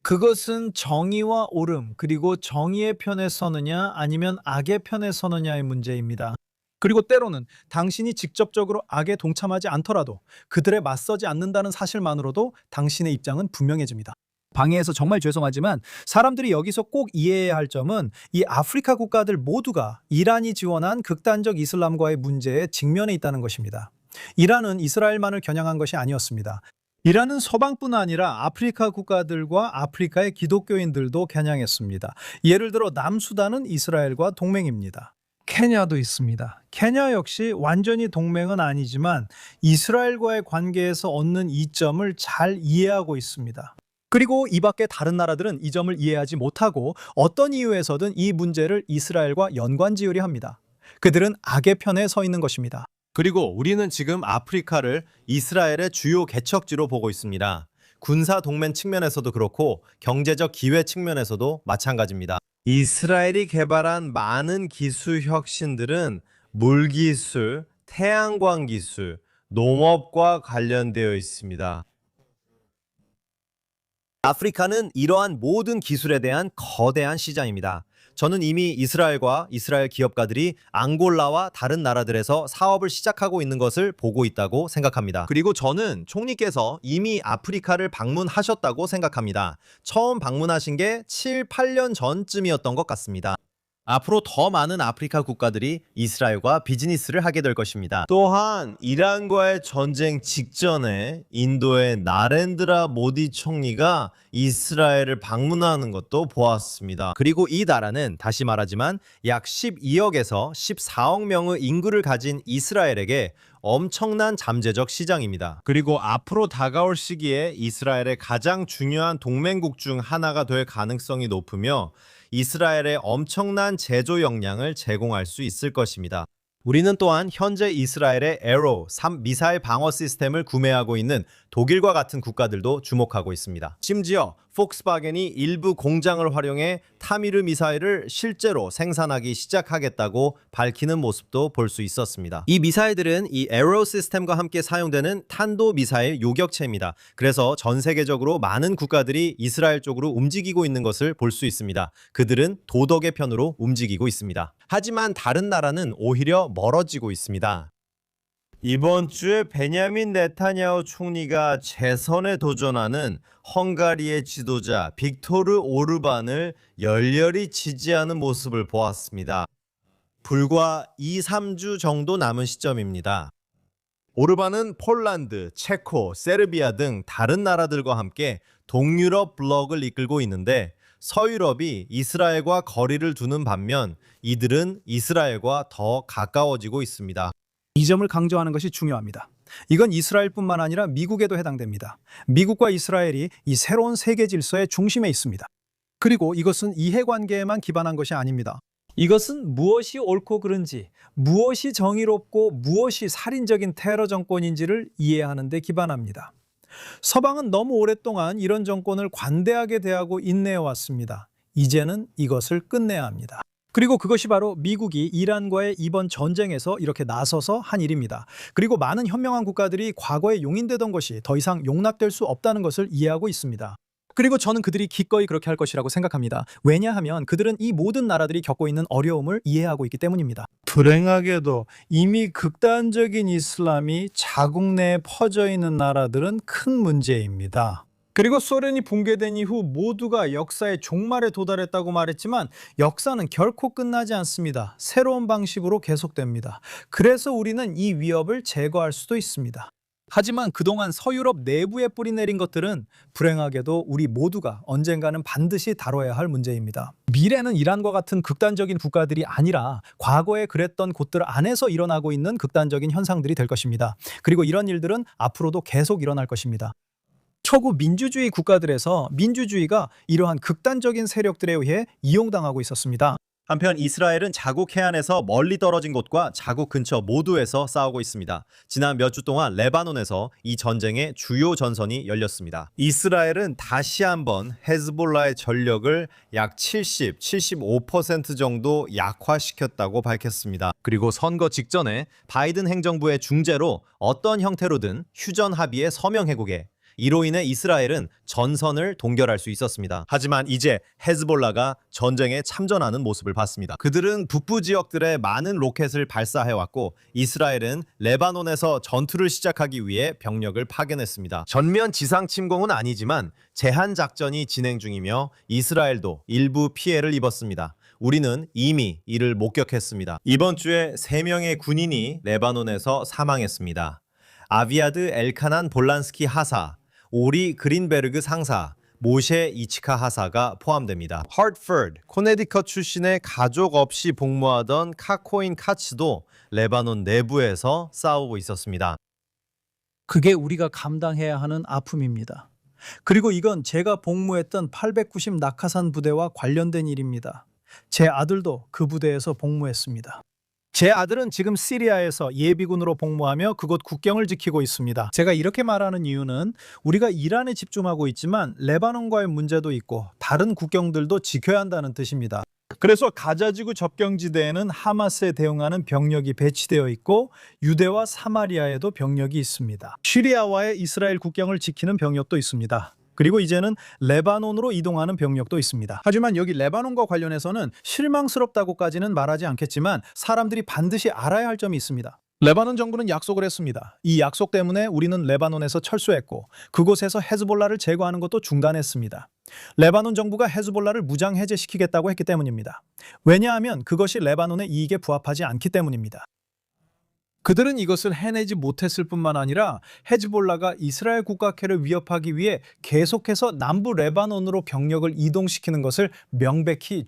그것은 정의와 옳음 그리고 정의의 편에 서느냐 아니면 악의 편에 서느냐의 문제입니다. 그리고 때로는 당신이 직접적으로 악에 동참하지 않더라도 그들에 맞서지 않는다는 사실만으로도 당신의 입장은 분명해집니다. 방해해서 정말 죄송하지만 사람들이 여기서 꼭 이해해야 할 점은 이 아프리카 국가들 모두가 이란이 지원한 극단적 이슬람과의 문제에 직면해 있다는 것입니다. 이란은 이스라엘만을 겨냥한 것이 아니었습니다. 이란은 서방뿐 아니라 아프리카 국가들과 아프리카의 기독교인들도 겨냥했습니다. 예를 들어 남수단은 이스라엘과 동맹입니다. 케냐도 있습니다. 케냐 역시 완전히 동맹은 아니지만 이스라엘과의 관계에서 얻는 이점을 잘 이해하고 있습니다. 그리고 이 밖에 다른 나라들은 이 점을 이해하지 못하고 어떤 이유에서든 이 문제를 이스라엘과 연관지으려 합니다. 그들은 악의 편에 서 있는 것입니다. 그리고 우리는 지금 아프리카를 이스라엘의 주요 개척지로 보고 있습니다. 군사 동맹 측면에서도 그렇고 경제적 기회 측면에서도 마찬가지입니다. 이스라엘이 개발한 많은 기술 혁신들은 물기술, 태양광 기술, 농업과 관련되어 있습니다. 아프리카는 이러한 모든 기술에 대한 거대한 시장입니다. 저는 이미 이스라엘과 이스라엘 기업가들이 앙골라와 다른 나라들에서 사업을 시작하고 있는 것을 보고 있다고 생각합니다. 그리고 저는 총리께서 이미 아프리카를 방문하셨다고 생각합니다. 처음 방문하신 게 7, 8년 전쯤이었던 것 같습니다. 앞으로 더 많은 아프리카 국가들이 이스라엘과 비즈니스를 하게 될 것입니다. 또한 이란과의 전쟁 직전에 인도의 나렌드라 모디 총리가 이스라엘을 방문하는 것도 보았습니다. 그리고 이 나라는 다시 말하지만 약 12억에서 14억 명의 인구를 가진 이스라엘에게 엄청난 잠재적 시장입니다. 그리고 앞으로 다가올 시기에 이스라엘의 가장 중요한 동맹국 중 하나가 될 가능성이 높으며 이스라엘에 엄청난 제조 역량을 제공할 수 있을 것입니다. 우리는 또한 현재 이스라엘의 에로 3 미사일 방어 시스템을 구매하고 있는 독일과 같은 국가들도 주목하고 있습니다. 심지어 폭스바겐이 일부 공장을 활용해 타미르 미사일을 실제로 생산하기 시작하겠다고 밝히는 모습도 볼 수 있었습니다. 이 미사일들은 이 에로 시스템과 함께 사용되는 탄도 미사일 요격체입니다. 그래서 전 세계적으로 많은 국가들이 이스라엘 쪽으로 움직이고 있는 것을 볼 수 있습니다. 그들은 도덕의 편으로 움직이고 있습니다. 하지만 다른 나라는 오히려 멀어지고 있습니다. 이번 주에 베냐민 네타냐후 총리가 재선에 도전하는 헝가리의 지도자 빅토르 오르반을 열렬히 지지하는 모습을 보았습니다. 불과 2, 3주 정도 남은 시점입니다. 오르반은 폴란드, 체코, 세르비아 등 다른 나라들과 함께 동유럽 블록을 이끌고 있는데 서유럽이 이스라엘과 거리를 두는 반면 이들은 이스라엘과 더 가까워지고 있습니다. 이 점을 강조하는 것이 중요합니다. 이건 이스라엘뿐만 아니라 미국에도 해당됩니다. 미국과 이스라엘이 이 새로운 세계 질서의 중심에 있습니다. 그리고 이것은 이해관계에만 기반한 것이 아닙니다. 이것은 무엇이 옳고 그른지, 무엇이 정의롭고 무엇이 살인적인 테러 정권인지를 이해하는 데 기반합니다. 서방은 너무 오랫동안 이런 정권을 관대하게 대하고 인내해 왔습니다. 이제는 이것을 끝내야 합니다. 그리고 그것이 바로 미국이 이란과의 이번 전쟁에서 이렇게 나서서 한 일입니다. 그리고 많은 현명한 국가들이 과거에 용인되던 것이 더 이상 용납될 수 없다는 것을 이해하고 있습니다. 그리고 저는 그들이 기꺼이 그렇게 할 것이라고 생각합니다. 왜냐하면 그들은 이 모든 나라들이 겪고 있는 어려움을 이해하고 있기 때문입니다. 불행하게도 이미 극단적인 이슬람이 자국 내에 퍼져 있는 나라들은 큰 문제입니다. 그리고 소련이 붕괴된 이후 모두가 역사의 종말에 도달했다고 말했지만 역사는 결코 끝나지 않습니다. 새로운 방식으로 계속됩니다. 그래서 우리는 이 위협을 제거할 수도 있습니다. 하지만 그동안 서유럽 내부에 뿌리 내린 것들은 불행하게도 우리 모두가 언젠가는 반드시 다뤄야 할 문제입니다. 미래는 이란과 같은 극단적인 국가들이 아니라 과거에 그랬던 곳들 안에서 일어나고 있는 극단적인 현상들이 될 것입니다. 그리고 이런 일들은 앞으로도 계속 일어날 것입니다. 초구 민주주의 국가들에서 민주주의가 이러한 극단적인 세력들에 의해 이용당하고 있었습니다. 한편 이스라엘은 자국 해안에서 멀리 떨어진 곳과 자국 근처 모두에서 싸우고 있습니다. 지난 몇 주 동안 레바논에서 이 전쟁의 주요 전선이 열렸습니다. 이스라엘은 다시 한번 헤즈볼라의 전력을 약 70, 75% 정도 약화시켰다고 밝혔습니다. 그리고 선거 직전에 바이든 행정부의 중재로 어떤 형태로든 휴전 합의에 서명해고게 이로 인해 이스라엘은 전선을 동결할 수 있었습니다. 하지만 이제 헤즈볼라가 전쟁에 참전하는 모습을 봤습니다. 그들은 북부 지역들에 많은 로켓을 발사해왔고 이스라엘은 레바논에서 전투를 시작하기 위해 병력을 파견했습니다. 전면 지상 침공은 아니지만 제한 작전이 진행 중이며 이스라엘도 일부 피해를 입었습니다. 우리는 이미 이를 목격했습니다. 이번 주에 3명의 군인이 레바논에서 사망했습니다. 아비아드 엘카난 볼란스키 하사, 오리 그린베르그 상사, 모셰 이치카 하사가 포함됩니다. 하트포드, 코네티컷 출신의 가족 없이 복무하던 카코인 카츠도 레바논 내부에서 싸우고 있었습니다. 그게 우리가 감당해야 하는 아픔입니다. 그리고 이건 제가 복무했던 890 낙하산 부대와 관련된 일입니다. 제 아들도 그 부대에서 복무했습니다. 제 아들은 지금 시리아에서 예비군으로 복무하며 그곳 국경을 지키고 있습니다. 제가 이렇게 말하는 이유는 우리가 이란에 집중하고 있지만 레바논과의 문제도 있고 다른 국경들도 지켜야 한다는 뜻입니다. 그래서 가자지구 접경지대에는 하마스에 대응하는 병력이 배치되어 있고 유대와 사마리아에도 병력이 있습니다. 시리아와의 이스라엘 국경을 지키는 병력도 있습니다. 그리고 이제는 레바논으로 이동하는 병력도 있습니다. 하지만 여기 레바논과 관련해서는 실망스럽다고까지는 말하지 않겠지만 사람들이 반드시 알아야 할 점이 있습니다. 레바논 정부는 약속을 했습니다. 이 약속 때문에 우리는 레바논에서 철수했고 그곳에서 헤즈볼라를 제거하는 것도 중단했습니다. 레바논 정부가 헤즈볼라를 무장 해제시키겠다고 했기 때문입니다. 왜냐하면 그것이 레바논의 이익에 부합하지 않기 때문입니다. 그들은 이것을 해내지 못했을 뿐만 아니라 헤즈볼라가 이스라엘 국가계를 위협하기 위해 계속해서 남부 레바논으로 병력을 이동시키는 것을 명백히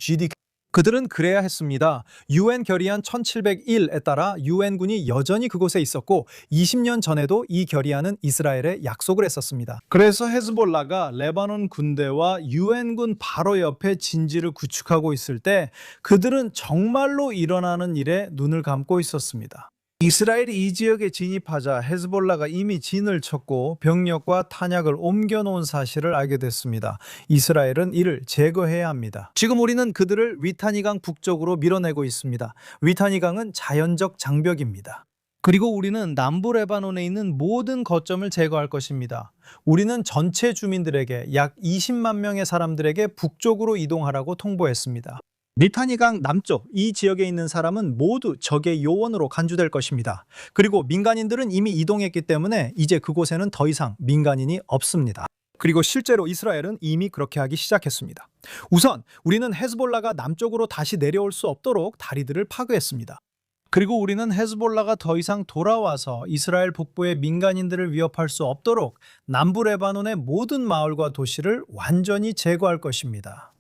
그들은 그래야 했습니다. UN 결의안 1701에 따라 UN군이 여전히 그곳에 있었고 20년 전에도 이 결의안은 이스라엘에 약속을 했었습니다. 그래서 헤즈볼라가 레바논 군대와 UN군 바로 옆에 진지를 구축하고 있을 때 그들은 정말로 일어나는 일에 눈을 감고 있었습니다. 이스라엘이 이 지역에 진입하자 헤즈볼라가 이미 진을 쳤고 병력과 탄약을 옮겨놓은 사실을 알게 됐습니다. 이스라엘은 이를 제거해야 합니다. 지금 우리는 그들을 위타니강 북쪽으로 밀어내고 있습니다. 위타니강은 자연적 장벽입니다. 그리고 우리는 남부 레바논에 있는 모든 거점을 제거할 것입니다. 우리는 전체 주민들에게 약 20만 명의 사람들에게 북쪽으로 이동하라고 통보했습니다. 리타니강 남쪽 이 지역에 있는 사람은 모두 적의 요원으로 간주될 것입니다. 그리고 민간인들은 이미 이동했기 때문에 이제 그곳에는 더 이상 민간인이 없습니다. 그리고 실제로 이스라엘은 이미 그렇게 하기 시작했습니다. 우선 우리는 헤즈볼라가 남쪽으로 다시 내려올 수 없도록 다리들을 파괴했습니다. 그리고 우리는 헤즈볼라가 더 이상 돌아와서 이스라엘 북부의 민간인들을 위협할 수 없도록 남부 레바논의 모든 마을과 도시를 완전히 제거할 것입니다.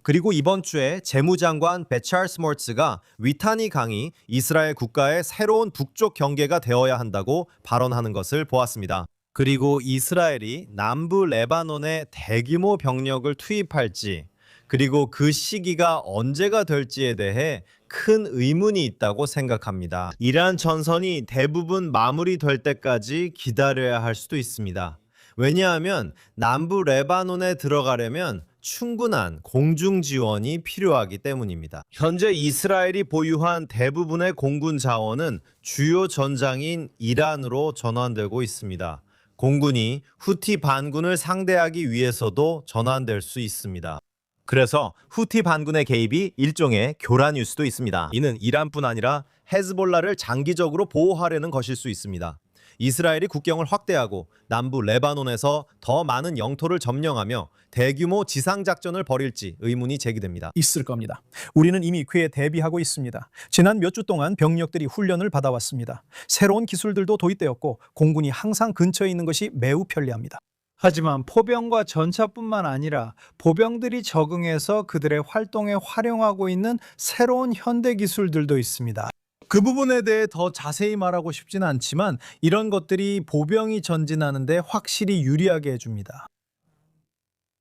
그리고 이번 주에 재무장관 베찰 스몰츠가 위타니 강이 이스라엘 국가의 새로운 북쪽 경계가 되어야 한다고 발언하는 것을 보았습니다. 그리고 이스라엘이 남부 레바논에 대규모 병력을 투입할지 그리고 그 시기가 언제가 될지에 대해 큰 의문이 있다고 생각합니다. 이란 전선이 대부분 마무리될 때까지 기다려야 할 수도 있습니다. 왜냐하면 남부 레바논에 들어가려면 충분한 공중 지원이 필요하기 때문입니다. 현재 이스라엘이 보유한 대부분의 공군 자원은 주요 전장인 이란으로 전환되고 있습니다. 공군이 후티 반군을 상대하기 위해서도 전환될 수 있습니다. 그래서 후티 반군의 개입이 일종의 교란일 수도 있습니다. 이는 이란뿐 아니라 헤즈볼라를 장기적으로 보호하려는 것일 수 있습니다. 이스라엘이 국경을 확대하고 남부 레바논에서 더 많은 영토를 점령하며 대규모 지상작전을 벌일지 의문이 제기됩니다. 있을 겁니다. 우리는 이미 그에 대비하고 있습니다. 지난 몇 주 동안 병력들이 훈련을 받아왔습니다. 새로운 기술들도 도입되었고 공군이 항상 근처에 있는 것이 매우 편리합니다. 하지만 포병과 전차뿐만 아니라 보병들이 적응해서 그들의 활동에 활용하고 있는 새로운 현대 기술들도 있습니다. 그 부분에 대해 더 자세히 말하고 싶지는 않지만 이런 것들이 보병이 전진하는 데 확실히 유리하게 해줍니다.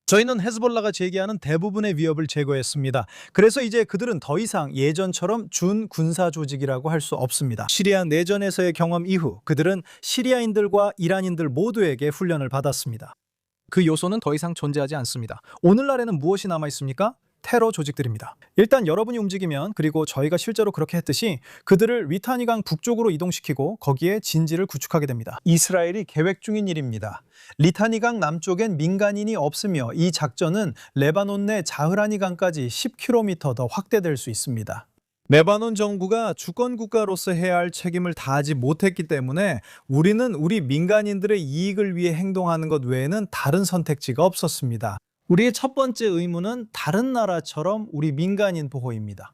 저희는 헤즈볼라가 제기하는 대부분의 위협을 제거했습니다. 그래서 이제 그들은 더 이상 예전처럼 준군사 조직이라고 할 수 없습니다. 시리아 내전에서의 경험 이후 그들은 시리아인들과 이란인들 모두에게 훈련을 받았습니다. 그 요소는 더 이상 존재하지 않습니다. 오늘날에는 무엇이 남아있습니까? 테러 조직들입니다. 일단 여러분이 움직이면 그리고 저희가 실제로 그렇게 했듯이 그들을 위타니강 북쪽으로 이동시키고 거기에 진지를 구축하게 됩니다. 이스라엘이 계획 중인 일입니다. 리타니강 남쪽엔 민간인이 없으며 이 작전은 레바논 내 자흐라니강까지 10km 더 확대될 수 있습니다. 레바논 정부가 주권 국가로서 해야 할 책임을 다하지 못했기 때문에 우리는 우리 민간인들의 이익을 위해 행동하는 것 외에는 다른 선택지가 없었습니다. 우리의 첫 번째 의무는 다른 나라처럼 우리 민간인 보호입니다.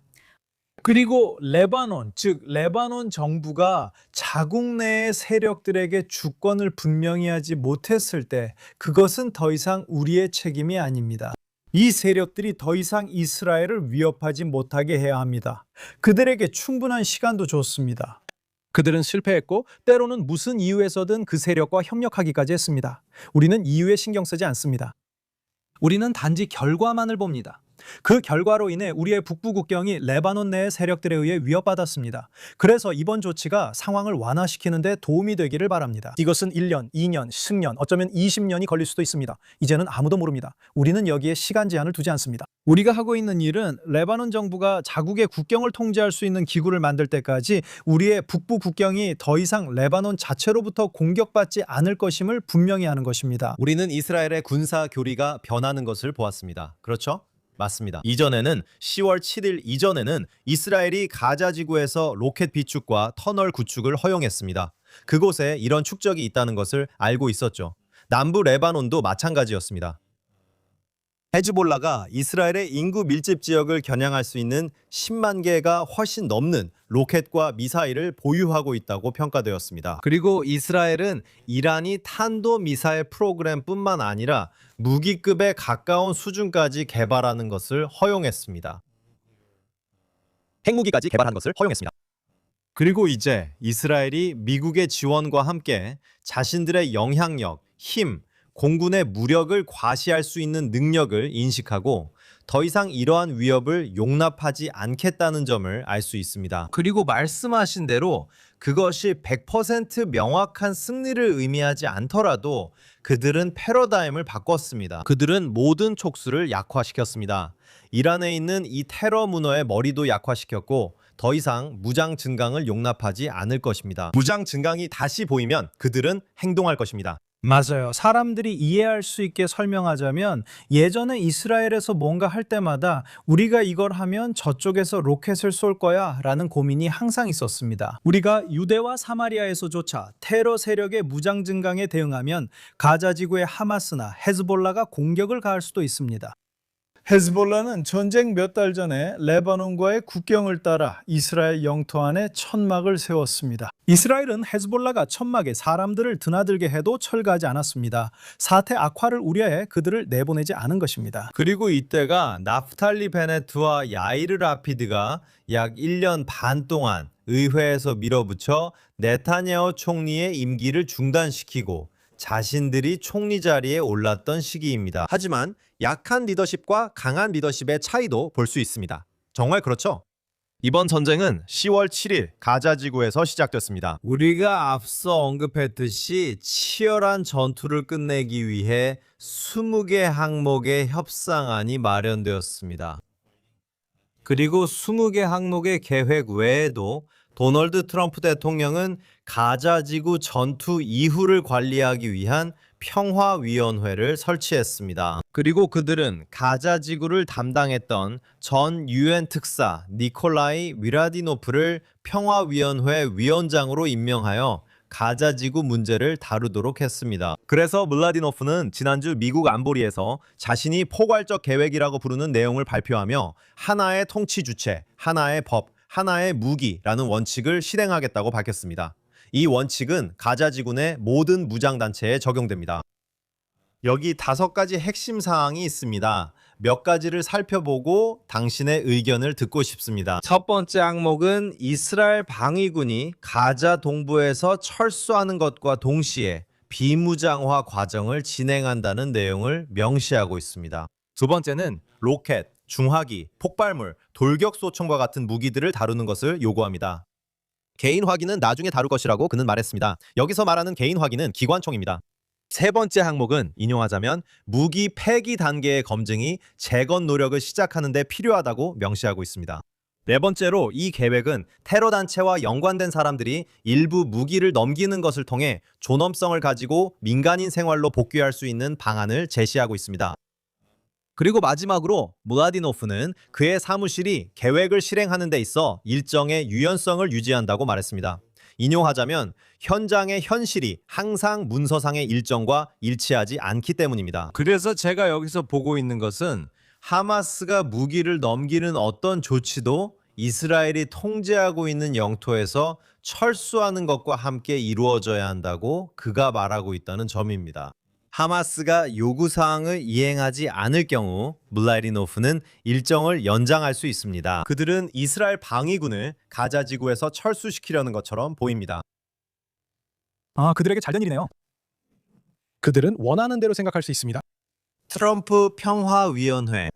그리고 레바논, 즉 레바논 정부가 자국 내의 세력들에게 주권을 분명히 하지 못했을 때 그것은 더 이상 우리의 책임이 아닙니다. 이 세력들이 더 이상 이스라엘을 위협하지 못하게 해야 합니다. 그들에게 충분한 시간도 줬습니다. 그들은 실패했고 때로는 무슨 이유에서든 그 세력과 협력하기까지 했습니다. 우리는 이유에 신경 쓰지 않습니다. 우리는 단지 결과만을 봅니다. 그 결과로 인해 우리의 북부 국경이 레바논 내의 세력들에 의해 위협받았습니다. 그래서 이번 조치가 상황을 완화시키는 데 도움이 되기를 바랍니다. 이것은 1년, 2년, 10년, 어쩌면 20년이 걸릴 수도 있습니다. 이제는 아무도 모릅니다. 우리는 여기에 시간 제한을 두지 않습니다. 우리가 하고 있는 일은 레바논 정부가 자국의 국경을 통제할 수 있는 기구를 만들 때까지 우리의 북부 국경이 더 이상 레바논 자체로부터 공격받지 않을 것임을 분명히 하는 것입니다. 우리는 이스라엘의 군사 교리가 변하는 것을 보았습니다. 그렇죠? 맞습니다. 이전에는 10월 7일 이전에는 이스라엘이 가자 지구에서 로켓 비축과 터널 구축을 허용했습니다. 그곳에 이런 축적이 있다는 것을 알고 있었죠. 남부 레바논도 마찬가지였습니다. 헤즈볼라가 이스라엘의 인구 밀집 지역을 겨냥할 수 있는 10만 개가 훨씬 넘는 로켓과 미사일을 보유하고 있다고 평가되었습니다. 그리고 이스라엘은 이란이 탄도 미사일 프로그램뿐만 아니라 무기급에 가까운 수준까지 개발하는 것을 허용했습니다. 핵무기까지 개발하는 것을 허용했습니다. 그리고 이제 이스라엘이 미국의 지원과 함께 자신들의 영향력, 힘, 공군의 무력을 과시할 수 있는 능력을 인식하고 더 이상 이러한 위협을 용납하지 않겠다는 점을 알 수 있습니다. 그리고 말씀하신 대로 그것이 100% 명확한 승리를 의미하지 않더라도 그들은 패러다임을 바꿨습니다. 그들은 모든 촉수를 약화시켰습니다. 이란에 있는 이 테러 문화의 머리도 약화시켰고 더 이상 무장 증강을 용납하지 않을 것입니다. 무장 증강이 다시 보이면 그들은 행동할 것입니다. 맞아요. 사람들이 이해할 수 있게 설명하자면 예전에 이스라엘에서 뭔가 할 때마다 우리가 이걸 하면 저쪽에서 로켓을 쏠 거야 라는 고민이 항상 있었습니다. 우리가 유대와 사마리아에서조차 테러 세력의 무장 증강에 대응하면 가자 지구의 하마스나 헤즈볼라가 공격을 가할 수도 있습니다. 헤즈볼라는 전쟁 몇 달 전에 레바논과의 국경을 따라 이스라엘 영토 안에 천막을 세웠습니다. 이스라엘은 헤즈볼라가 천막에 사람들을 드나들게 해도 철거하지 않았습니다. 사태 악화를 우려해 그들을 내보내지 않은 것입니다. 그리고 이때가 나프탈리 베네트와 야이르 라피드가 약 1년 반 동안 의회에서 밀어붙여 네타냐후 총리의 임기를 중단시키고 자신들이 총리 자리에 올랐던 시기입니다. 하지만 약한 리더십과 강한 리더십의 차이도 볼 수 있습니다. 정말 그렇죠? 이번 전쟁은 10월 7일 가자 지구에서 시작됐습니다. 우리가 앞서 언급했듯이 치열한 전투를 끝내기 위해 20개 항목의 협상안이 마련되었습니다. 그리고 20개 항목의 계획 외에도 도널드 트럼프 대통령은 가자 지구 전투 이후를 관리하기 위한 평화위원회를 설치했습니다. 그리고 그들은 가자 지구를 담당했던 전 유엔 특사 니콜라이 위라디노프를 평화위원회 위원장으로 임명하여 가자 지구 문제를 다루도록 했습니다. 그래서 물라디노프는 지난주 미국 안보리에서 자신이 포괄적 계획이라고 부르는 내용을 발표하며 하나의 통치 주체, 하나의 법, 하나의 무기라는 원칙을 실행하겠다고 밝혔습니다. 이 원칙은 가자 지구 내 모든 무장단체에 적용됩니다. 여기 5가지 핵심 사항이 있습니다. 몇 가지를 살펴보고 당신의 의견을 듣고 싶습니다. 첫 번째 항목은 이스라엘 방위군이 가자 동부에서 철수하는 것과 동시에 비무장화 과정을 진행한다는 내용을 명시하고 있습니다. 두 번째는 로켓, 중화기, 폭발물, 돌격소총과 같은 무기들을 다루는 것을 요구합니다. 개인 화기는 나중에 다룰 것이라고 그는 말했습니다. 여기서 말하는 개인 화기는 기관총입니다. 세 번째 항목은 인용하자면 무기 폐기 단계의 검증이 재건 노력을 시작하는 데 필요하다고 명시하고 있습니다. 네 번째로 이 계획은 테러 단체와 연관된 사람들이 일부 무기를 넘기는 것을 통해 존엄성을 가지고 민간인 생활로 복귀할 수 있는 방안을 제시하고 있습니다. 그리고 마지막으로 물라디노프는 그의 사무실이 계획을 실행하는 데 있어 일정의 유연성을 유지한다고 말했습니다. 인용하자면 현장의 현실이 항상 문서상의 일정과 일치하지 않기 때문입니다. 그래서 제가 여기서 보고 있는 것은 하마스가 무기를 넘기는 어떤 조치도 이스라엘이 통제하고 있는 영토에서 철수하는 것과 함께 이루어져야 한다고 그가 말하고 있다는 점입니다. 하마스가 요구사항을 이행하지 않을 경우 물라리노프는 일정을 연장할 수 있습니다. 그들은 이스라엘 방위군을 가자 지구에서 철수시키려는 것처럼 보입니다. 아, 그들에게 잘된 일이네요. 그들은 원하는 대로 생각할 수 있습니다. 트럼프 평화위원회.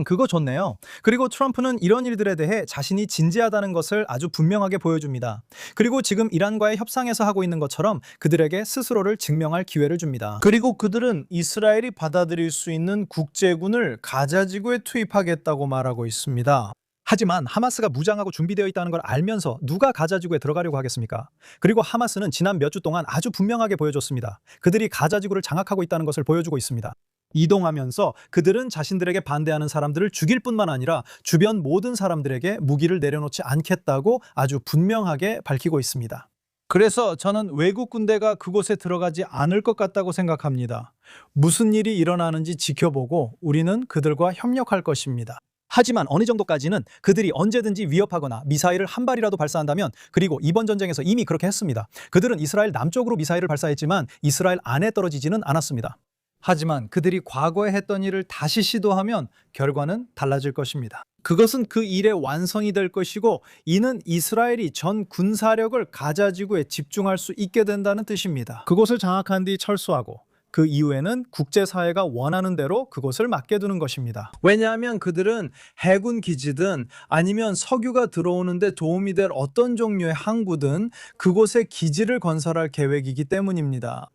그거 좋네요. 그리고 트럼프는 이런 일들에 대해 자신이 진지하다는 것을 아주 분명하게 보여줍니다. 그리고 지금 이란과의 협상에서 하고 있는 것처럼 그들에게 스스로를 증명할 기회를 줍니다. 그리고 그들은 이스라엘이 받아들일 수 있는 국제군을 가자 지구에 투입하겠다고 말하고 있습니다. 하지만 하마스가 무장하고 준비되어 있다는 걸 알면서 누가 가자 지구에 들어가려고 하겠습니까? 그리고 하마스는 지난 몇 주 동안 아주 분명하게 보여줬습니다. 그들이 가자 지구를 장악하고 있다는 것을 보여주고 있습니다. 이동하면서 그들은 자신들에게 반대하는 사람들을 죽일 뿐만 아니라 주변 모든 사람들에게 무기를 내려놓지 않겠다고 아주 분명하게 밝히고 있습니다. 그래서 저는 외국 군대가 그곳에 들어가지 않을 것 같다고 생각합니다. 무슨 일이 일어나는지 지켜보고 우리는 그들과 협력할 것입니다. 하지만 어느 정도까지는 그들이 언제든지 위협하거나 미사일을 한 발이라도 발사한다면, 그리고 이번 전쟁에서 이미 그렇게 했습니다. 그들은 이스라엘 남쪽으로 미사일을 발사했지만 이스라엘 안에 떨어지지는 않았습니다. 하지만 그들이 과거에 했던 일을 다시 시도하면 결과는 달라질 것입니다. 그것은 그 일의 완성이 될 것이고, 이는 이스라엘이 전 군사력을 가자 지구에 집중할 수 있게 된다는 뜻입니다. 그곳을 장악한 뒤 철수하고 그 이후에는 국제사회가 원하는 대로 그곳을 맡겨두는 것입니다. 왜냐하면 그들은 해군 기지든 아니면 석유가 들어오는데 도움이 될 어떤 종류의 항구든 그곳에 기지를 건설할 계획이기 때문입니다.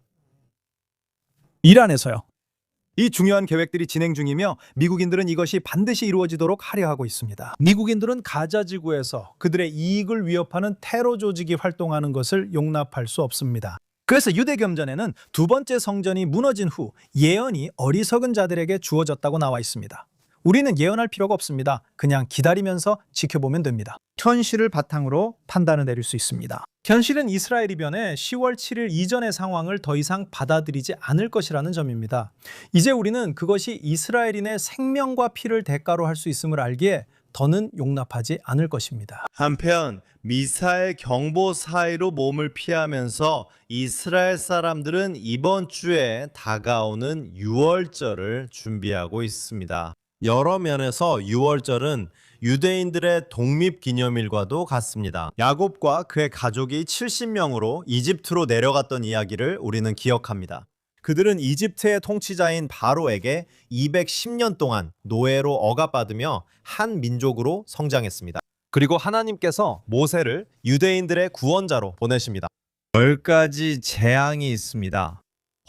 이란에서요. 이 중요한 계획들이 진행 중이며 미국인들은 이것이 반드시 이루어지도록 하려 하고 있습니다. 미국인들은 가자 지구에서 그들의 이익을 위협하는 테러 조직이 활동하는 것을 용납할 수 없습니다. 그래서 유대 겸전에는 두 번째 성전이 무너진 후 예언이 어리석은 자들에게 주어졌다고 나와 있습니다. 우리는 예언할 필요가 없습니다. 그냥 기다리면서 지켜보면 됩니다. 현실을 바탕으로 판단을 내릴 수 있습니다. 현실은 이스라엘 이변에 10월 7일 이전의 상황을 더 이상 받아들이지 않을 것이라는 점입니다. 이제 우리는 그것이 이스라엘인의 생명과 피를 대가로 할 수 있음을 알기에 더는 용납하지 않을 것입니다. 한편 미사일 경보 사이로 몸을 피하면서 이스라엘 사람들은 이번 주에 다가오는 유월절을 준비하고 있습니다. 여러 면에서 유월절은 유대인들의 독립기념일과도 같습니다. 야곱과 그의 가족이 70명으로 이집트로 내려갔던 이야기를 우리는 기억합니다. 그들은 이집트의 통치자인 바로에게 210년 동안 노예로 억압받으며 한 민족으로 성장했습니다. 그리고 하나님께서 모세를 유대인들의 구원자로 보내십니다. 10가지 재앙이 있습니다.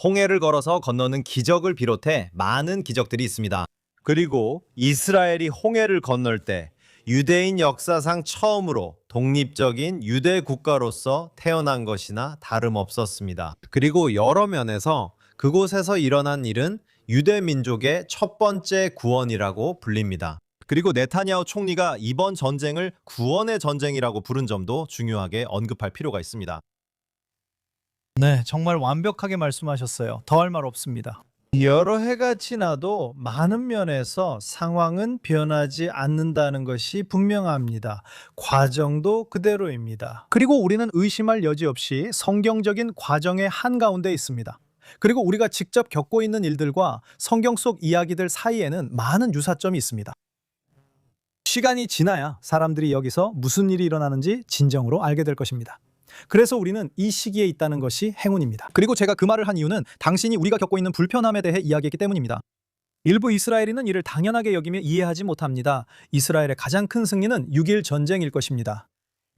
홍해를 걸어서 건너는 기적을 비롯해 많은 기적들이 있습니다. 그리고 이스라엘이 홍해를 건널 때 유대인 역사상 처음으로 독립적인 유대 국가로서 태어난 것이나 다름없었습니다. 그리고 여러 면에서 그곳에서 일어난 일은 유대 민족의 첫 번째 구원이라고 불립니다. 그리고 네타냐후 총리가 이번 전쟁을 구원의 전쟁이라고 부른 점도 중요하게 언급할 필요가 있습니다. 네, 정말 완벽하게 말씀하셨어요. 더할 말 없습니다. 여러 해가 지나도 많은 면에서 상황은 변하지 않는다는 것이 분명합니다. 과정도 그대로입니다. 그리고 우리는 의심할 여지 없이 성경적인 과정의 한가운데 있습니다. 그리고 우리가 직접 겪고 있는 일들과 성경 속 이야기들 사이에는 많은 유사점이 있습니다. 시간이 지나야 사람들이 여기서 무슨 일이 일어나는지 진정으로 알게 될 것입니다. 그래서 우리는 이 시기에 있다는 것이 행운입니다. 그리고 제가 그 말을 한 이유는 당신이 우리가 겪고 있는 불편함에 대해 이야기했기 때문입니다. 일부 이스라엘인은 이를 당연하게 여기며 이해하지 못합니다. 이스라엘의 가장 큰 승리는 6일 전쟁일 것입니다.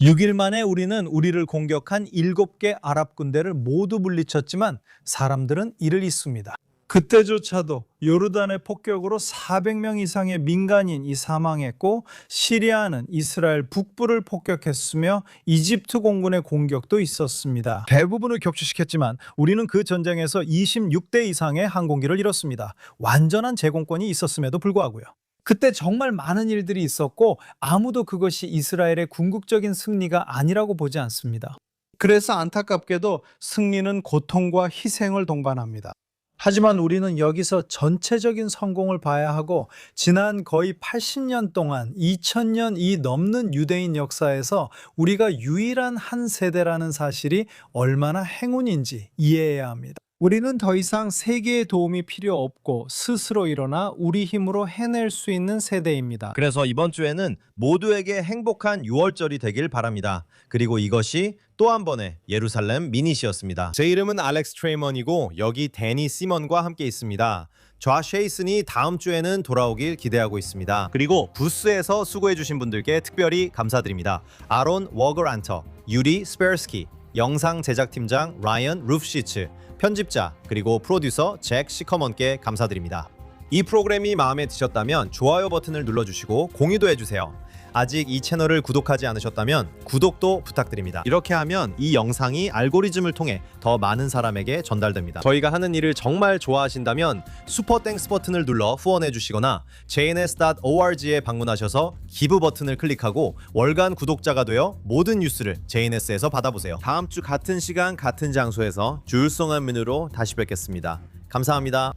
6일 만에 우리는 우리를 공격한 7개 아랍 군대를 모두 물리쳤지만 사람들은 이를 잊습니다. 그때조차도 요르단의 폭격으로 400명 이상의 민간인이 사망했고, 시리아는 이스라엘 북부를 폭격했으며 이집트 공군의 공격도 있었습니다. 대부분을 격추시켰지만 우리는 그 전쟁에서 26대 이상의 항공기를 잃었습니다. 완전한 제공권이 있었음에도 불구하고요. 그때 정말 많은 일들이 있었고 아무도 그것이 이스라엘의 궁극적인 승리가 아니라고 보지 않습니다. 그래서 안타깝게도 승리는 고통과 희생을 동반합니다. 하지만 우리는 여기서 전체적인 성공을 봐야 하고 지난 거의 80년 동안 2000년이 넘는 유대인 역사에서 우리가 유일한 한 세대라는 사실이 얼마나 행운인지 이해해야 합니다. 우리는 더 이상 세계의 도움이 필요 없고 스스로 일어나 우리 힘으로 해낼 수 있는 세대입니다. 그래서 이번 주에는 모두에게 행복한 6월절이 되길 바랍니다. 그리고 이것이 또 한 번의 예루살렘 미닛이었습니다. 제 이름은 알렉스 트레이먼이고 여기 데니 시먼과 함께 있습니다. 조시 헤이슨이 다음 주에는 돌아오길 기대하고 있습니다. 그리고 부스에서 수고해주신 분들께 특별히 감사드립니다. 아론 워거란터, 유리 스페르스키, 영상 제작팀장 라이언 루프시츠, 편집자 그리고 프로듀서 잭 시커먼께 감사드립니다. 이 프로그램이 마음에 드셨다면 좋아요 버튼을 눌러주시고 공유도 해주세요. 아직 이 채널을 구독하지 않으셨다면 구독도 부탁드립니다. 이렇게 하면 이 영상이 알고리즘을 통해 더 많은 사람에게 전달됩니다. 저희가 하는 일을 정말 좋아하신다면 슈퍼 땡스 버튼을 눌러 후원해 주시거나 jns.org에 방문하셔서 기부 버튼을 클릭하고 월간 구독자가 되어 모든 뉴스를 JNS에서 받아보세요. 다음 주 같은 시간 같은 장소에서 주일송 한민으로 다시 뵙겠습니다. 감사합니다.